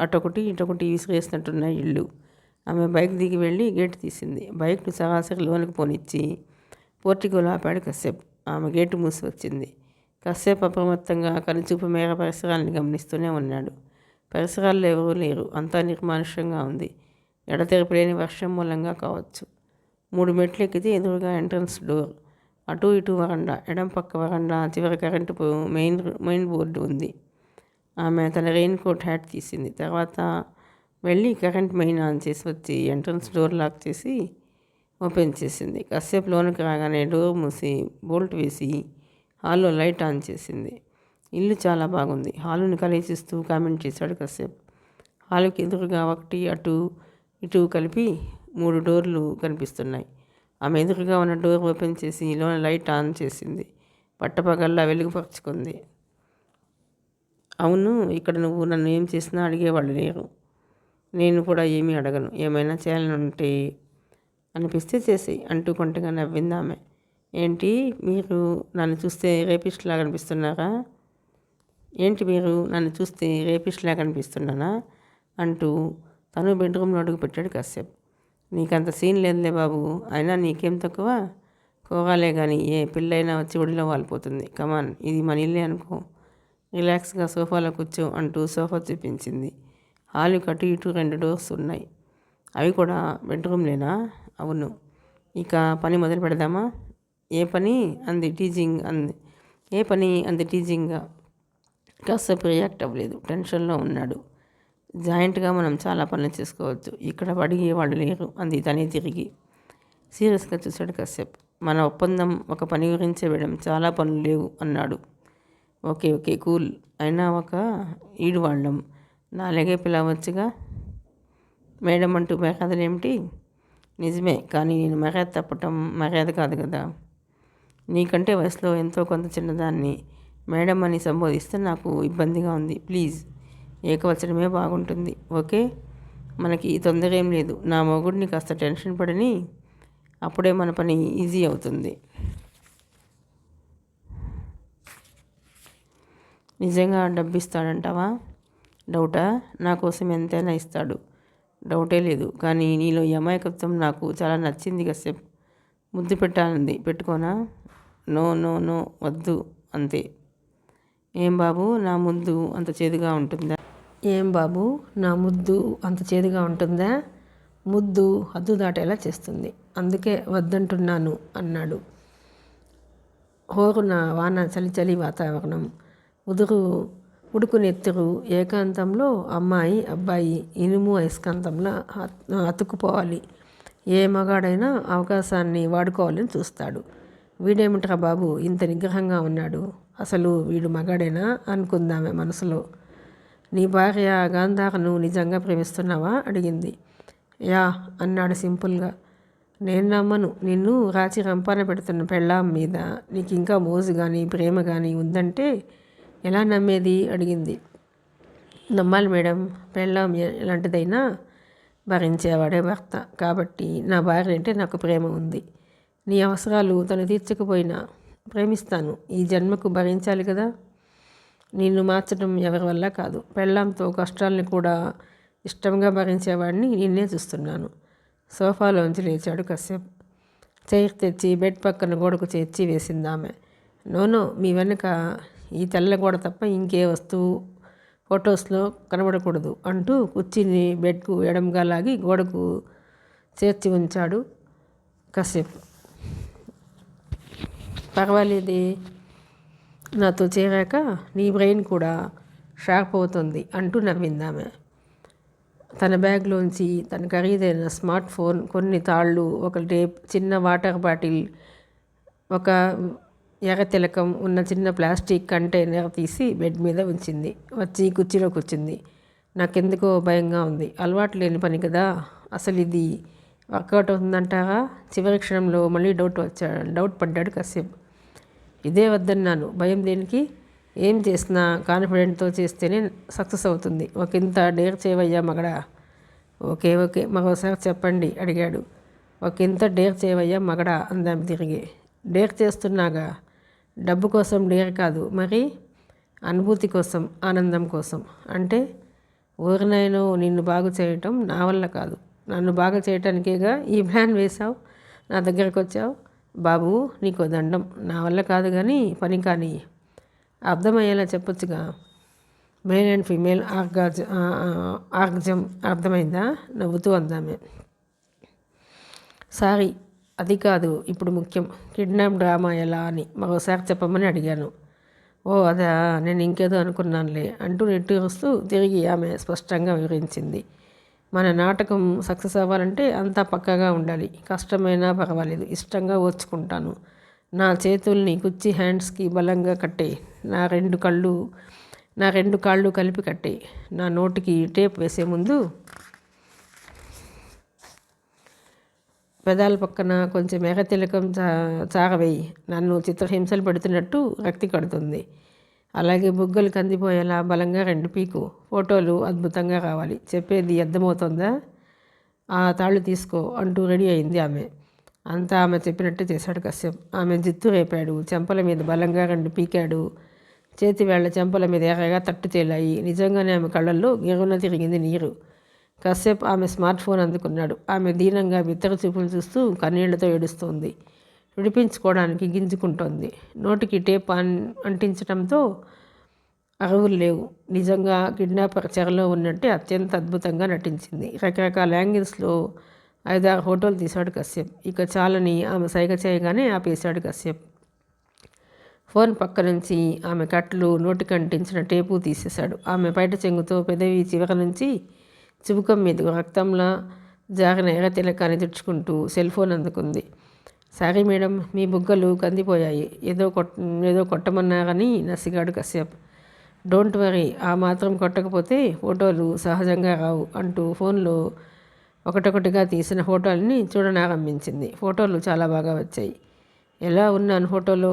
అటొకటి ఇటొకటి విసిరేసినట్టున్న ఇల్లు. ఆమె బైక్ దిగి వెళ్ళి గేటు తీసింది. బైక్ను సరాసరి లోనికి పోనిచ్చి పోర్టికోలో ఆపాడు కశ్యప్. ఆమె గేటు మూసి వచ్చింది. కశ్యప్ అప్రమత్తంగా కనుచూపు మేర పరిసరాలను గమనిస్తూనే ఉన్నాడు. పరిసరాల్లో ఎవరూ లేరు. అంతా నిర్మానుష్యంగా ఉంది. ఎడతెరపి లేని వర్షం మూలంగా కావచ్చు. 3 మెట్లు ఎక్కితే ఎదురుగా ఎంట్రన్స్ డోర్. అటు ఇటు వరండా. ఎడం పక్క వరండా చివర కరెంటు మెయిన్ బోర్డు ఉంది. ఆమె తన రెయిన్ కోట్, హ్యాట్ తీసింది. తర్వాత వెళ్ళి కరెంట్ మెయిన్ ఆన్ చేసి వచ్చి ఎంట్రన్స్ డోర్ లాక్ చేసి ఓపెన్ చేసింది. కశ్యప్ లోనికి రాగానే డోర్ మూసి బోల్ట్ వేసి హాల్లో లైట్ ఆన్ చేసింది. ఇల్లు చాలా బాగుంది. హాలుని కలేచిస్తూ కామెంట్ చేశాడు కశ్యప్. హాలుకి ఎదురుగా ఒకటి అటు ఇటు కలిపి 3 డోర్లు కనిపిస్తున్నాయి. ఆమె ఎదురుగా ఉన్న డోర్ ఓపెన్ చేసి లోన లైట్ ఆన్ చేసింది. పట్టపగల్లా వెలుగుపరుచుకుంది. అవును, ఇక్కడ నువ్వు నన్ను ఏం చేసినా అడిగేవాళ్ళు లేరు. నేను కూడా ఏమీ అడగను. ఏమైనా చేయాలనుంటే అనిపిస్తే చేసేయి అంటూ కొంటగా నవ్వింది ఆమె. ఏంటి మీరు నన్ను చూస్తే రేపిస్ట్లా కనిపిస్తున్నారా? ఏంటి మీరు నన్ను చూస్తే రేపిస్ట్లా కనిపిస్తున్నానా అంటూ తను బెడ్రూమ్లో అడుగు పెట్టాడు కశ్యప్. నీకంత సీన్ లేదులే బాబు, అయినా నీకేం తక్కువ? కోగాలే కానీ ఏ పిల్లైనా వచ్చి ఒడిలో వాలిపోతుంది. కమాన్, ఇది మన ఇల్లే అనుకో. రిలాక్స్గా సోఫాలో కూర్చో అంటూ సోఫా చూపించింది. హాలుకి అటు ఇటు 2 డోర్స్ ఉన్నాయి. అవి కూడా బెడ్రూమ్లేనా? అవును. ఇక పని మొదలు పెడదామా? ఏ పని అంది టీజింగ్గా. కాసేపు రియాక్ట్ అవ్వలేదు. టెన్షన్లో ఉన్నాడు. జాయింట్గా మనం చాలా పనులు చేసుకోవచ్చు. ఇక్కడ అడిగే వాళ్ళు లేరు అంది తనే తిరిగి. సీరియస్గా చూశాడు కశ్యప్. మన ఒప్పందం ఒక పని గురించే మేడం, చాలా పనులు లేవు అన్నాడు. Okay cool. అయినా ఒక ఈడు వాళ్ళం, నాలుగే పిలవచ్చుగా. మేడం అంటూ మర్యాదలేమిటి? నిజమే, కానీ నేను మర్యాద తప్పటం మర్యాద కాదు కదా. నీకంటే వయసులో ఎంతో కొంత చిన్నదాన్ని మేడం అని సంబోధిస్తే నాకు ఇబ్బందిగా ఉంది. ప్లీజ్ ఏకవచనమే బాగుంటుంది. ఓకే, మనకి తొందర ఏం లేదు. నా మొగుడిని కాస్త టెన్షన్ పడని, అప్పుడే మన పని ఈజీ అవుతుంది. నిజంగా డబ్బిస్తాడంటావా? డౌటా? నా కోసం ఎంతైనా ఇస్తాడు, డౌటే లేదు. కానీ నీలో ఈ అమాయకత్వం నాకు చాలా నచ్చింది కశ్యప్. ముద్దు పెట్టాలంది, పెట్టుకోనా? నో నో నో, వద్దు అంతే. ఏం బాబు, నా ముద్దు అంత చేదుగా ఉంటుందా? ముద్దు హద్దు దాటేలా చేస్తుంది, అందుకే వద్దంటున్నాను అన్నాడు. హోరున వాన, చలి వాతావరణం, ఉడుకునెత్తురు ఏకాంతంలో అమ్మాయి అబ్బాయి ఇనుము అయస్కాంతంలా అతుక్కుపోవాలి. ఏ మగాడైనా అవకాశాన్ని వాడుకోవాలని చూస్తాడు. వీడేమిట్రా బాబు ఇంత నిగ్రహంగా ఉన్నాడు? అసలు వీడు మగాడేనా అనుకుందామే మనసులో. నీ భార్య గాంధారను నిజంగా ప్రేమిస్తున్నావా అడిగింది. యా అన్నాడు సింపుల్గా. నేను నమ్మను. నిన్ను రాచి రంపాన పెడుతున్న పెళ్ళాం మీద నీకు ఇంకా మోజు కానీ ప్రేమ కానీ ఉందంటే ఎలా నమ్మేది అడిగింది. నమ్మాలి మేడం, పెళ్ళాం ఎలాంటిదైనా భరించేవాడే భర్త. కాబట్టి నా భార్య అంటే నాకు ప్రేమ ఉంది. నీ అవసరాలు తను తీర్చకపోయినా ప్రేమిస్తాను. ఈ జన్మకు భరించాలి కదా. నిన్ను మార్చడం ఎవరి వల్ల కాదు. పెళ్ళాంతో కష్టాలని కూడా ఇష్టంగా భరించేవాడిని నిన్నే చూస్తున్నాను. సోఫాలోంచి లేచాడు కశ్యప్. చైర్ తెచ్చి బెడ్ పక్కన గోడకు చేర్చి వేసింది ఆమె. నోనో, మీ వెనుక ఈ తెల్ల గోడ తప్ప ఇంకే వస్తువు ఫొటోస్లో కనబడకూడదు అంటూ కుర్చీని బెడ్కు ఎడంగా లాగి గోడకు చేర్చి ఉంచాడు కశ్యప్. పర్వాలేదే, నాతో చేరాక నీ బ్రెయిన్ కూడా షార్ప్ అవుతుంది అంటూ నవ్విందామె. తన బ్యాగ్లోంచి తన ఖరీదైన స్మార్ట్ ఫోన్, కొన్ని తాళ్ళు, ఒక టేప్, చిన్న వాటర్ బాటిల్, ఒక ఎర్ర తిలకం ఉన్న చిన్న ప్లాస్టిక్ కంటైనర్ తీసి బెడ్ మీద ఉంచింది. వచ్చి కుర్చీలో కూర్చుంది. నాకెందుకో భయంగా ఉంది. అలవాటు లేని పని కదా. అసలు ఇది వర్కౌట్ అవుతుందంటారా? చివరి క్షణంలో మళ్ళీ డౌట్ పడ్డాడు కశ్యప్. ఇదే వద్దన్నాను. భయం దేనికి? ఏం చేసినా కాన్ఫిడెంట్తో చేస్తేనే సక్సెస్ అవుతుంది. ఒకంత డేర్ చేయవయ్యా మగడా. ఓకే మరోసారి చెప్పండి అడిగాడు. ఒకంత డేర్ చేయవయ్యా మగడా అందాం తిరిగి. డేర్ చేస్తున్నాగా. డబ్బు కోసం డేర్ కాదు మరి, అనుభూతి కోసం, ఆనందం కోసం. అంటే ఊరినైనా నిన్ను బాగు చేయటం నా వల్ల కాదు. నన్ను బాగా చేయటానికేగా ఈ ప్లాన్ వేశావు, నా దగ్గరకు వచ్చావు. బాబు నీకో దండం, నా వల్ల కాదు కానీ పని కానీ. అర్థమయ్యేలా చెప్పొచ్చుగా. మేల్ అండ్ ఫీమేల్ ఆర్గజం అర్థమైందా? నవ్వుతూ అందామే. సారీ, అది కాదు ఇప్పుడు ముఖ్యం. కిడ్నాప్ డ్రామా ఎలా అని మరోసారి చెప్పమని అడిగాను. ఓ అదా, నేను ఇంకేదో అనుకున్నానులే అంటూ నిట్టూరుస్తూ తిరిగి ఆమె స్పష్టంగా వివరించింది. మన నాటకం సక్సెస్ అవ్వాలంటే అంతా పక్కాగా ఉండాలి. కష్టమైనా పర్వాలేదు, ఇష్టంగా ఓర్చుకుంటాను. నా చేతుల్ని కుర్చీ హ్యాండ్స్కి బలంగా కట్టే. నా 2 కళ్ళు నా 2 కాళ్ళు కలిపి కట్టాయి. నా నోటికి టేప్ వేసే ముందు పెదాల పక్కన కొంచెం ఎగతిలకం చారవేయి. నన్ను చిత్రహింసలు పెడుతున్నట్టు రక్తి కడుతుంది. అలాగే బుగ్గలు కందిపోయేలా బలంగా 2 పీకు. ఫోటోలు అద్భుతంగా కావాలి. చెప్పేది అర్థమవుతుందా? ఆ తాళ్ళు తీసుకో అంటూ రెడీ అయింది ఆమె. అంతా ఆమె చెప్పినట్టు చేశాడు కశ్యప్. ఆమె జిత్తు రేపాడు. చెంపల మీద బలంగా 2 పీకాడు. చేతి వేళ్ల చెంపల మీద ఎర్రగా తట్టు తేలాయి. నిజంగానే ఆమె కళ్ళల్లో గిరున తిరిగింది నీరు. కశ్యప్ ఆమె స్మార్ట్ ఫోన్ అందుకున్నాడు. ఆమె దీనంగా బిత్తర చూపులు చూస్తూ కన్నీళ్లతో ఏడుస్తోంది. విడిపించుకోవడానికి గింజుకుంటోంది. నోటికి టేప్ అంటించడంతో అరువులు లేవు. నిజంగా కిడ్నాపర్ చెరలో ఉన్నట్టే అత్యంత అద్భుతంగా నటించింది. రకరకాల యాంగిల్స్లో 5-6 ఫోటోలు తీశాడు కశ్యప్. ఇక చాలని ఆమె సైగ చేయగానే ఆపేశాడు కశ్యప్. ఫోన్ పక్క నుంచి ఆమె కట్లు నోటికి అంటించిన టేపు తీసేశాడు. ఆమె బయట చెంగుతో పెదవి చివర నుంచి చిబుకం మీదకు రక్తంలా జారిన ఎర్ర తిలకాన్ని తుడుచుకుంటూ సెల్ ఫోన్ అందుకుంది. సారీ మేడం, మీ బుగ్గలు కందిపోయాయి. ఏదో కొట్టమన్నారని నసిగాడు కశ్యప్. డోంట్ వరీ, ఆ మాత్రం కొట్టకపోతే ఫోటోలు సహజంగా రావు అంటూ ఫోన్లో ఒకటొకటిగా తీసిన ఫోటోలని చూడనారంభించింది. ఫోటోలు చాలా బాగా వచ్చాయి. ఎలా ఉన్నాను ఫోటోలు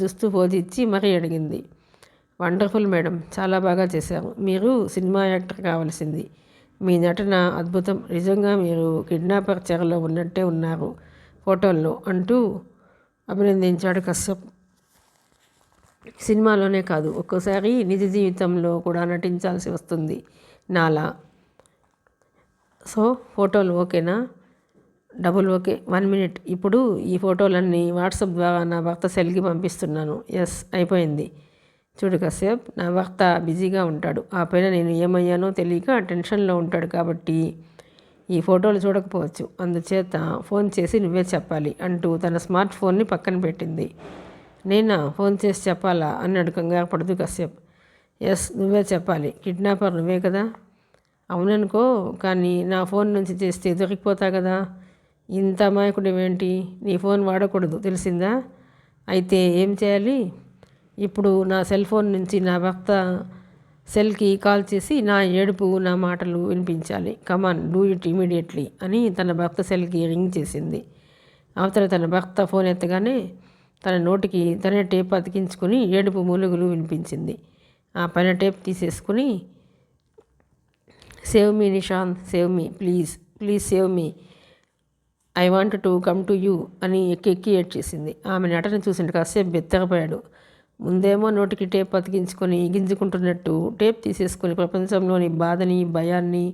చూస్తూ పోజ్ ఇచ్చి మరీ అడిగింది. వండర్ఫుల్ మేడం, చాలా బాగా చేశారు. మీరు సినిమా యాక్టర్ కావాల్సింది. మీ నటన అద్భుతం. నిజంగా మీరు కిడ్నాపర్ చెరలో ఉన్నట్టే ఉన్నారు ఫోటోల్లో అంటూ అభినందించాడు కశ్యప్. సినిమాలోనే కాదు, ఒక్కోసారి నిజ జీవితంలో కూడా నటించాల్సి వస్తుంది నాలా. సో ఫోటోలు ఓకేనా? Double okay. 1 మినిట్. ఇప్పుడు ఈ ఫోటోలన్నీ వాట్సాప్ ద్వారా నా భర్త సెల్కి పంపిస్తున్నాను. ఎస్, అయిపోయింది. చూడు కశ్యప్, నా భర్త బిజీగా ఉంటాడు. ఆ పైన నేను ఏమయ్యానో తెలియక టెన్షన్లో ఉంటాడు. కాబట్టి ఈ ఫోటోలు చూడకపోవచ్చు. అందుచేత ఫోన్ చేసి నువ్వే చెప్పాలి అంటూ తన స్మార్ట్ ఫోన్ని పక్కన పెట్టింది. నేనా ఫోన్ చేసి చెప్పాలా అన్నాడు కంగారు పడుతూ కశ్యప్. ఎస్, నువ్వే చెప్పాలి. కిడ్నాపర్ నువ్వే కదా? అవుననుకో, కానీ నా ఫోన్ నుంచి చేస్తే దొరికిపోతా కదా. ఇంత అమాయకుడివేంటి? నీ ఫోన్ వాడకూడదు, తెలిసిందా? అయితే ఏం చేయాలి? ఇప్పుడు నా సెల్ ఫోన్ నుంచి నా భర్త సెల్కి కాల్ చేసి నా ఏడుపు, నా మాటలు వినిపించాలి. కమాన్, డూ ఇట్ ఇమీడియట్లీ అని తన భర్త సెల్కి రింగ్ చేసింది. అవతల తన భర్త ఫోన్ ఎత్తగానే తన నోటికి తనే టేప్ అతికించుకుని ఏడుపు మూలుగులు వినిపించింది. ఆ పైన టేప్ తీసేసుకుని save me Nishant, save me, please please save me, I want to come to you అని ఎక్కి ఏడ్చేసింది. ఆమె నటన చూసిన కాసేపు బెత్తరపోయాడు. ముందేమో నోటికి టేప్ అతికించుకొని గింజుకుంటున్నట్టు టేప్ తీసేసుకొని ప్రపంచంలోని బాధని, భయాన్ని,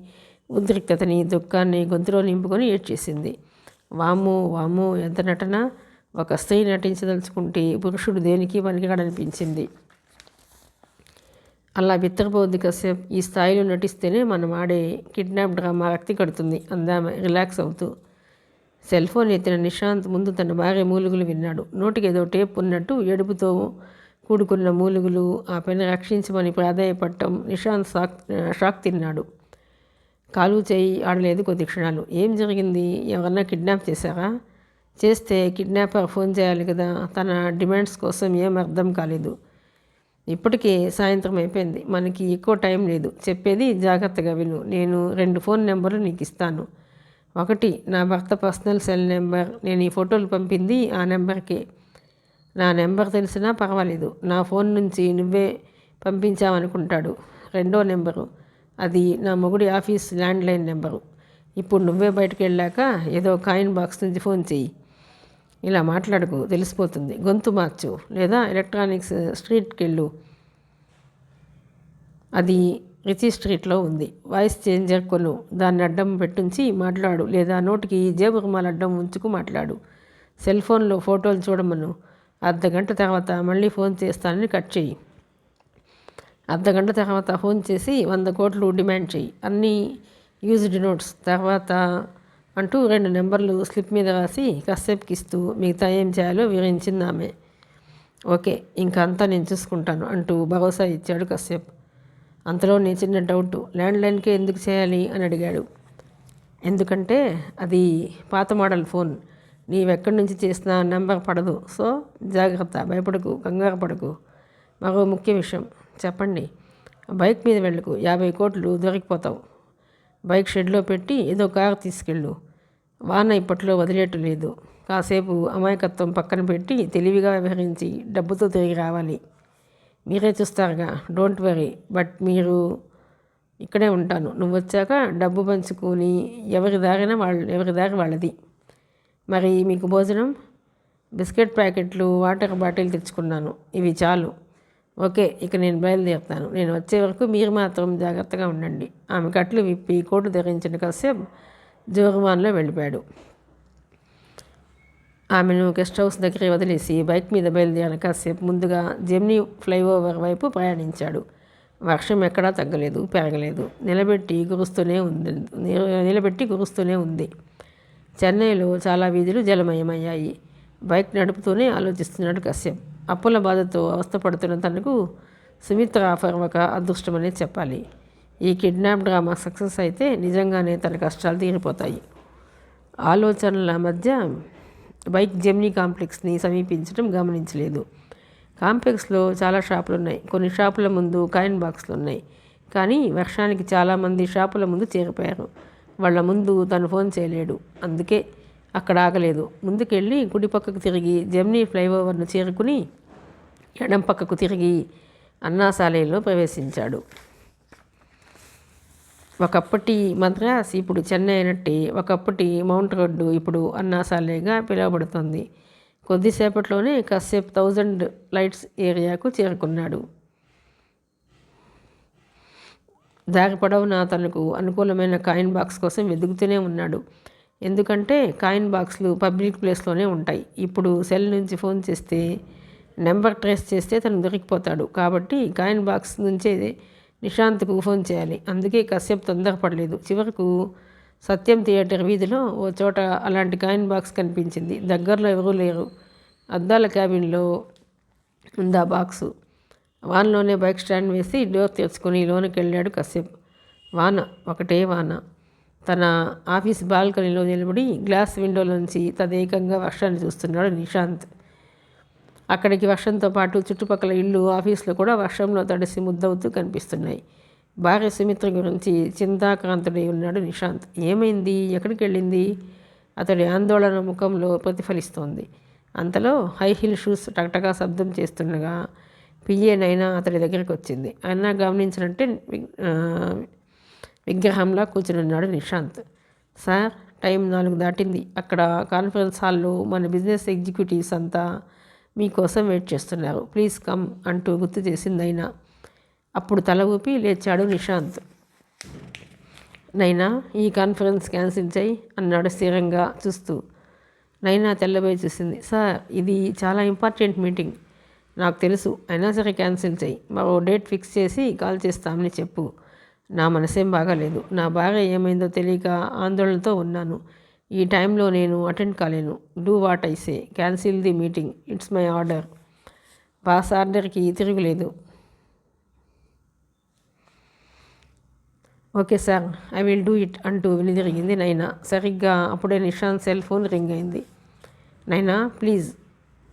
ఉద్రిక్తతని, దుఃఖాన్ని గొంతులో నింపుకొని ఏడ్చేసింది. వామ్మో ఎంత నటన! ఒక స్త్రీ నటించదలుచుకుంటే పురుషుడు దేనికి పనికిరాడనిపించింది. అలా బిత్తరపోద్ది కశ్యప్. ఈ స్థాయిలో నటిస్తేనే మనం ఆడే కిడ్నాప్ డ్రామా రక్తి కడుతుంది అందామె రిలాక్స్ అవుతూ. సెల్ ఫోన్ ఎత్తిన నిశాంత్ ముందు తన భార్య మూలుగులు విన్నాడు. నోటికి ఏదో టేప్ ఉన్నట్టు ఏడుపుతో కూడుకున్న మూలుగులు. ఆ పైన రక్షించమని ప్రాధాయపడటం. నిశాంత్ షాక్ తిన్నాడు. కాలు చేయి ఆడలేదు కొద్ది క్షణాలు. ఏం జరిగింది? ఎవరన్నా కిడ్నాప్ చేశారా? చేస్తే కిడ్నాపర్ ఫోన్ చేయాలి కదా. తన డిమాండ్స్ కోసం ఏం అర్థం కాలేదు. ఇప్పటికే సాయంత్రం అయిపోయింది. మనకి ఎక్కువ టైం లేదు. చెప్పేది జాగ్రత్తగా విను. నేను 2 ఫోన్ నెంబర్లు నీకు ఇస్తాను. ఒకటి నా భర్త పర్సనల్ సెల్ నెంబర్. నేను ఈ ఫోటోలు పంపింది ఆ నెంబర్కే. నా నెంబర్ తెలిసినా పర్వాలేదు. నా ఫోన్ నుంచి నువ్వే పంపించావనుకుంటాడు. 2వ నెంబరు, అది నా మొగుడి ఆఫీస్ ల్యాండ్లైన్ నెంబరు. ఇప్పుడు నువ్వే బయటకు వెళ్ళాక ఏదో కాయిన్ బాక్స్ నుంచి ఫోన్ చెయ్యి. ఇలా మాట్లాడుకు, తెలిసిపోతుంది. గొంతు మార్చు, లేదా ఎలక్ట్రానిక్స్ స్ట్రీట్కి వెళ్ళు. అది రిచి స్ట్రీట్లో ఉంది. వాయిస్ చేంజర్ కొను. దాన్ని అడ్డం పెట్టుంచి మాట్లాడు, లేదా నోటికి జేబు రుమాలు అడ్డం ఉంచుకు మాట్లాడు. సెల్ ఫోన్లో ఫోటోలు చూడమను. అర్ధగంట తర్వాత మళ్ళీ ఫోన్ చేస్తానని కట్ చెయ్యి. అర్ధగంట తర్వాత ఫోన్ చేసి 100 కోట్లు డిమాండ్ చెయ్యి. అన్నీ యూజ్డ్ నోట్స్ తర్వాత అంటూ 2 నెంబర్లు స్లిప్ మీద రాసి కశ్యప్కి ఇస్తూ మిగతా ఏం చేయాలో వివరించింది ఆమె. ఓకే, ఇంకా అంతా నేను చూసుకుంటాను అంటూ భరోసా ఇచ్చాడు కశ్యప్. అంతలో నేను చిన్న డౌట్, ల్యాండ్లైన్కే ఎందుకు చేయాలి అని అడిగాడు. ఎందుకంటే అది పాత మోడల్ ఫోన్. నీవెక్కడి నుంచి చేసినా నెంబర్ పడదు. సో జాగ్రత్త, భయపడకు, కంగారు పడకు. మరో ముఖ్య విషయం చెప్పండి. బైక్ మీద వెళ్ళకు, 50 కోట్లు దొరికిపోతావు. బైక్ షెడ్లో పెట్టి ఏదో కారు తీసుకెళ్ళు. వాన ఇప్పట్లో వదిలేట్టు లేదు. కాసేపు అమాయకత్వం పక్కన పెట్టి తెలివిగా వ్యవహరించి డబ్బుతో తిరిగి రావాలి. మీరే చూస్తారుగా, డోంట్ వరీ. బట్ మీరు ఇక్కడే ఉంటాను. నువ్వు వచ్చాక డబ్బు పంచుకొని ఎవరి దారి వాళ్ళది. మరి మీకు భోజనం? బిస్కెట్ ప్యాకెట్లు, వాటర్ బాటిల్ తెచ్చుకున్నాను. ఇవి చాలు. ఓకే, ఇక నేను బయలుదేరుతాను. నేను వచ్చే వరకు మీరు మాత్రం జాగ్రత్తగా ఉండండి. ఆమె కట్లు విప్పి కోటు ధరించిన కశ్యప్ జోరువాన్లో వెళ్ళిపోయాడు. ఆమెను గెస్ట్ హౌస్ దగ్గర వదిలేసి బైక్ మీద బయలుదేరిన కశ్యప్ ముందుగా జెమ్నీ ఫ్లైఓవర్ వైపు ప్రయాణించాడు. వర్షం ఎక్కడా తగ్గలేదు, పెరగలేదు. నిలబెట్టి కురుస్తూనే ఉంది. చెన్నైలో చాలా వీధులు జలమయమయ్యాయి. బైక్ నడుపుతూనే ఆలోచిస్తున్నాడు కశ్యప్. అప్పుల బాధతో అవస్థపడుతున్న తనకు సుమిత్ర ఆఫర్ ఒక అదృష్టమనే చెప్పాలి. ఈ కిడ్నాప్ డ్రామా సక్సెస్ అయితే నిజంగానే తన కష్టాలు తీరిపోతాయి. ఆలోచనల మధ్య బైక్ జెమ్నీ కాంప్లెక్స్ని సమీపించడం గమనించలేదు. కాంప్లెక్స్లో చాలా షాపులు ఉన్నాయి. కొన్ని షాపుల ముందు కాయిన్ బాక్సులు ఉన్నాయి. కానీ వర్షానికి చాలామంది షాపుల ముందు చేరిపోయారు. వాళ్ళ ముందు తను ఫోన్ చేయలేడు. అందుకే అక్కడ ఆగలేదు. ముందుకెళ్ళి కుడి పక్కకు తిరిగి జెమ్నీ ఫ్లైఓవర్ను చేరుకుని ఎడం పక్కకు తిరిగి అన్నాసాలయంలో ప్రవేశించాడు. ఒకప్పటి మద్రాస్ ఇప్పుడు చెన్నై అయినట్టే ఒకప్పటి మౌంట్ రోడ్డు ఇప్పుడు అన్నాసాలేగా పిలువబడుతుంది. కొద్దిసేపట్లోనే కశ్యప్ 1000 లైట్స్ ఏరియాకు చేరుకున్నాడు. దారి పొడవునా తనకు అనుకూలమైన కాయిన్ బాక్స్ కోసం వెతుకుతూనే ఉన్నాడు. ఎందుకంటే కాయిన్ బాక్స్లు పబ్లిక్ ప్లేస్లోనే ఉంటాయి. ఇప్పుడు సెల్ నుంచి ఫోన్ చేస్తే నెంబర్ ట్రేస్ చేస్తే తను దొరికిపోతాడు. కాబట్టి కాయిన్ బాక్స్ నుంచే నిశాంత్కు ఫోన్ చేయాలి. అందుకే కశ్యప్ తొందరపడలేదు. చివరకు సత్యం థియేటర్ వీధిలో ఓ చోట అలాంటి కాయిన్ బాక్స్ కనిపించింది. దగ్గరలో ఎవరూ లేరు. అద్దాల క్యాబిన్లో ఉంది ఆ బాక్సు. వాన్లోనే బైక్ స్టాండ్ వేసి డోర్ తెరుచుకొని లోనికి వెళ్ళాడు కశ్యప్. వాన, ఒకటే వాన. తన ఆఫీస్ బాల్కనీలో నిలబడి గ్లాస్ విండోలోంచి తదేకంగా వర్షాన్ని చూస్తున్నాడు నిశాంత్. అక్కడికి వర్షంతో పాటు చుట్టుపక్కల ఇళ్ళు, ఆఫీసులు కూడా వర్షంలో తడిసి ముద్దవుతూ కనిపిస్తున్నాయి. భార్య సుమిత్ర గురించి చింతాక్రాంతుడై ఉన్నాడు నిశాంత్. ఏమైంది? ఎక్కడికి వెళ్ళింది? అతడి ఆందోళన ముఖంలో ప్రతిఫలిస్తోంది. అంతలో హై హీల్ షూస్ టకటగా శబ్దం చేస్తుండగా పిఏ నైనా అతడి దగ్గరికి వచ్చింది. అయినా గమనించినట్టే విగ్రహంలా కూర్చునున్నాడు నిశాంత్. సార్, టైం 4 దాటింది. అక్కడ కాన్ఫరెన్స్ హాల్లో మన బిజినెస్ ఎగ్జిక్యూటివ్స్ అంతా మీకోసం వెయిట్ చేస్తున్నారు. ప్లీజ్ కమ్ అంటూ గుర్తు చేసింది నైనా. అప్పుడు తల ఊపి లేచాడు నిశాంత్. నైనా, ఈ కాన్ఫరెన్స్ క్యాన్సిల్ చేయి అన్నాడు స్థిరంగా చూస్తూ. నైనా తెల్లబోయి చూసింది. సార్, ఇది చాలా ఇంపార్టెంట్ మీటింగ్. నాకు తెలుసు, అయినా సరే క్యాన్సిల్ చేయి. మరో డేట్ ఫిక్స్ చేసి కాల్ చేస్తామని చెప్పు. నా మనసేం బాగాలేదు. నా భార్య ఏమైందో తెలియక ఆందోళనతో ఉన్నాను. ఈ టైంలో నేను అటెండ్ కాలేను. Do what I say. Cancel the meeting. It's my order. Boss ఆర్డర్కి తిరుగులేదు. Okay sir, I will do it అంటూ వెనుదిరిగింది నైనా. సరిగ్గా అప్పుడే నిశాంత్ సెల్ ఫోన్ రింగ్ అయింది. నైనా, ప్లీజ్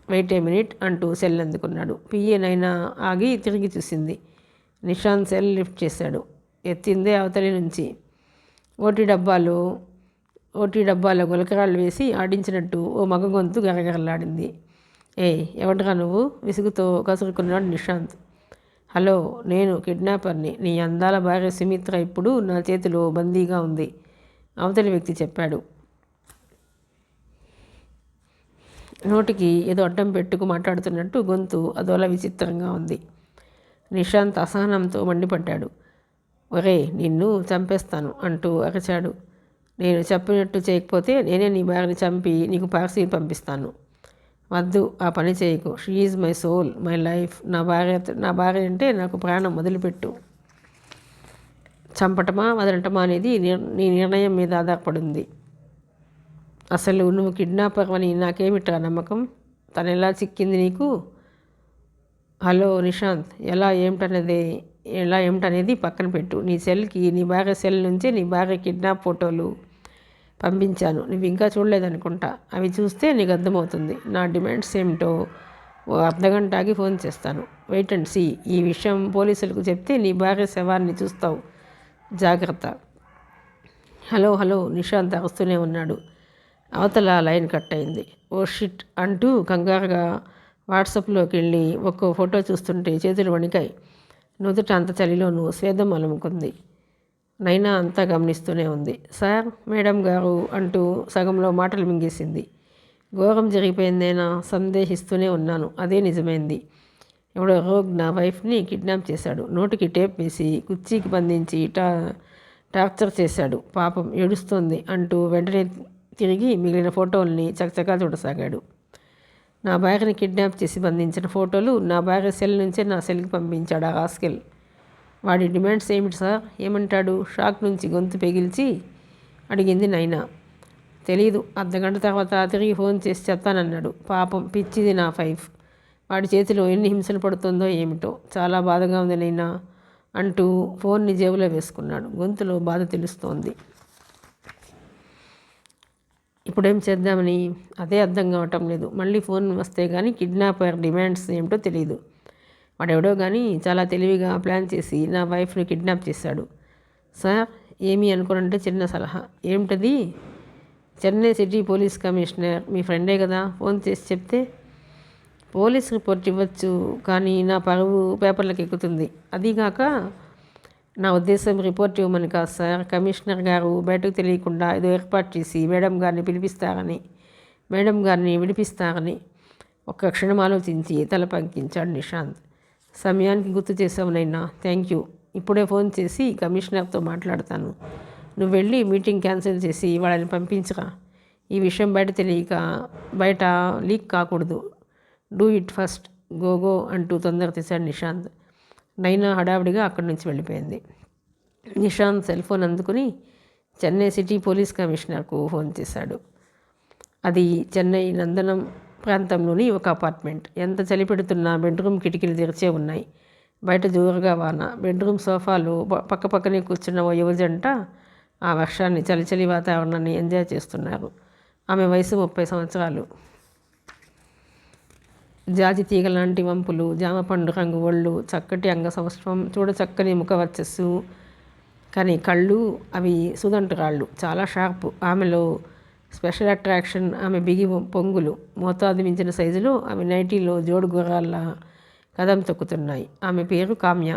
వెయిట్ ఏ మినిట్ అంటూ సెల్ అందుకున్నాడు. పిఏ నైనా ఆగి తిరిగి చూసింది. నిశాంత్ సెల్ లిఫ్ట్ చేశాడు. ఎత్తిందే అవతలి నుంచి. ఓటీ డబ్బాలో గులకరాళ్ళు వేసి ఆడించినట్టు ఓ మగ గొంతు గరగరలాడింది. ఎవడరా నువ్వు? విసుగుతో కసురుకున్నాడు నిశాంత్. హలో, నేను కిడ్నాపర్ని. నీ అందాల భార్య సుమిత్ర ఇప్పుడు నా చేతిలో బందీగా ఉంది, అవతలి వ్యక్తి చెప్పాడు. నోటికి ఏదో అడ్డం పెట్టుకు మాట్లాడుతున్నట్టు గొంతు అదోలా విచిత్రంగా ఉంది. నిశాంత్ అసహనంతో మండిపడ్డాడు. ఒరే, నిన్ను చంపేస్తాను అంటూ అరచాడు. నేను చెప్పినట్టు చేయకపోతే నేనే నీ భార్యని చంపి నీకు పార్సీల్ పంపిస్తాను. వద్దు, ఆ పని చేయకు. She is my soul, my life. నా భార్య అంటే నాకు ప్రాణం. వదిలిపెట్టు. చంపటమా వదలటమా అనేది నీ నిర్ణయం మీద ఆధారపడింది. అసలు నువ్వు కిడ్నాపర్ అని నాకేమిట్రా నమ్మకం? తను ఎలా చిక్కింది నీకు? హలో నిశాంత్, ఎలా ఏమిటనేది పక్కన పెట్టు. నీ సెల్కి, నీ భార్య సెల్ నుంచే నీ భార్య కిడ్నాప్ ఫోటోలు పంపించాను. నువ్వు ఇంకా చూడలేదనుకుంటా. అవి చూస్తే నీకు అర్థమవుతుంది. నా డిమాండ్స్ ఏమిటో ఓ అర్ధగంట ఆగి ఫోన్ చేస్తాను. Wait and see. ఈ విషయం పోలీసులకు చెప్తే నీ భార్య శవాన్ని చూస్తావు, జాగ్రత్త. హలో హలో నిశాంత్ అరుస్తూనే ఉన్నాడు. అవతల లైన్ కట్ అయింది. ఓ షిట్ అంటూ కంగారుగా వాట్సాప్లోకి వెళ్ళి ఒక్కో ఫోటో చూస్తుంటే చేతులు వణికాయి. నుదుట అంత చలిలోనూ స్వేదం అలుముకుంది. నైనా అంతా గమనిస్తూనే ఉంది. సార్, మేడం గారు అంటూ సగంలో మాటలు మింగేసింది. ఘోరం జరిగిపోయిందేనా సందేహిస్తూనే ఉన్నాను. అదే నిజమైంది. ఎవడో రోగ్ నా వైఫ్ని కిడ్నాప్ చేశాడు. నోటికి టేప్ వేసి కుర్చీకి బంధించి టార్చర్ చేశాడు. పాపం ఏడుస్తోంది అంటూ వెంటనే తిరిగి మిగిలిన ఫోటోల్ని చకచకా చూడసాగాడు. నా భార్యని కిడ్నాప్ చేసి బంధించిన ఫోటోలు నా భార్య సెల్ నుంచే నా సెల్కి పంపించాడు ఆ రాస్కెల్. వాడి డిమాండ్స్ ఏమిటి సార్? ఏమంటాడు? షాక్ నుంచి గొంతు పెగిల్చి అడిగింది నైనా. తెలీదు. అర్ధగంట తర్వాత తిరిగి ఫోన్ చేసి చెప్తానన్నాడు. పాపం పిచ్చిది నా వైఫ్. వాడి చేతిలో ఎన్ని హింసలు పడుతుందో ఏమిటో. చాలా బాధగా ఉంది నైనా అంటూ ఫోన్ని జేబులో వేసుకున్నాడు. గొంతులో బాధ తెలుస్తోంది. ఇప్పుడేం చేద్దామని అదే అర్థం కావటం లేదు. మళ్ళీ ఫోన్ వస్తే కానీ కిడ్నాపర్ డిమాండ్స్ ఏమిటో తెలియదు. వాడెవడో కానీ చాలా తెలివిగా ప్లాన్ చేసి నా వైఫ్ని కిడ్నాప్ చేశాడు. సార్, ఏమీ అనుకోనంటే చిన్న సలహా. ఏమిటది? చెన్నై సిటీ పోలీస్ కమిషనర్ మీ ఫ్రెండే కదా, ఫోన్ చేసి చెప్తే పోలీస్ రిపోర్ట్ ఇవ్వచ్చు, కానీ నా పరువు పేపర్లకు ఎక్కుతుంది. అదీగాక నా ఉద్దేశం రిపోర్ట్ ఇవ్వమని కాదు సార్. కమిషనర్ గారు బయటకు తెలియకుండా ఏదో ఏర్పాటు చేసి మేడం గారిని విడిపిస్తారని ఒక్క క్షణం ఆలోచించి తల పంకించాడు నిశాంత్. సమయానికి గుర్తు చేసావునైనా, థ్యాంక్ యూ. ఇప్పుడే ఫోన్ చేసి కమిషనర్తో మాట్లాడతాను. నువ్వు వెళ్ళి మీటింగ్ క్యాన్సిల్ చేసి వాళ్ళని పంపించరా. ఈ విషయం బయట లీక్ కాకూడదు. Do it first. గో అంటూ తొందర తీశాడు నిశాంత్. నైనా హడావిడిగా అక్కడి నుంచి వెళ్ళిపోయింది. నిశాంత్ సెల్ ఫోన్ అందుకుని చెన్నై సిటీ పోలీస్ కమిషనర్కు ఫోన్ చేశాడు. అది చెన్నై నందనం ప్రాంతంలోని ఒక అపార్ట్మెంట్. ఎంత చలి పెడుతున్నా బెడ్రూమ్ కిటికీలు తెరిచే ఉన్నాయి. బయట జోరుగా వాన. బెడ్రూమ్ సోఫాలో పక్కపక్కనే కూర్చున్న ఓ యువజంట ఆ వర్షాన్ని, చలి వాతావరణాన్ని ఎంజాయ్ చేస్తున్నారు. ఆమె వయసు 30 సంవత్సరాలు. జాజి తీగ లాంటి వంపులు, జామపండు రంగు ఒళ్ళు, చక్కటి అంగసౌష్ఠవం, చూడచక్కని ముఖవర్చస్సు. కానీ కళ్ళు అవి సుదంటురాళ్ళు, చాలా షార్ప్. ఆమెలో స్పెషల్ అట్రాక్షన్ ఆమె బిగి పొంగులు. మోతాదు మించిన సైజులో ఆమె నైటీలో జోడు గుర్రాల్లా కదం తొక్కుతున్నాయి. ఆమె పేరు కామ్య.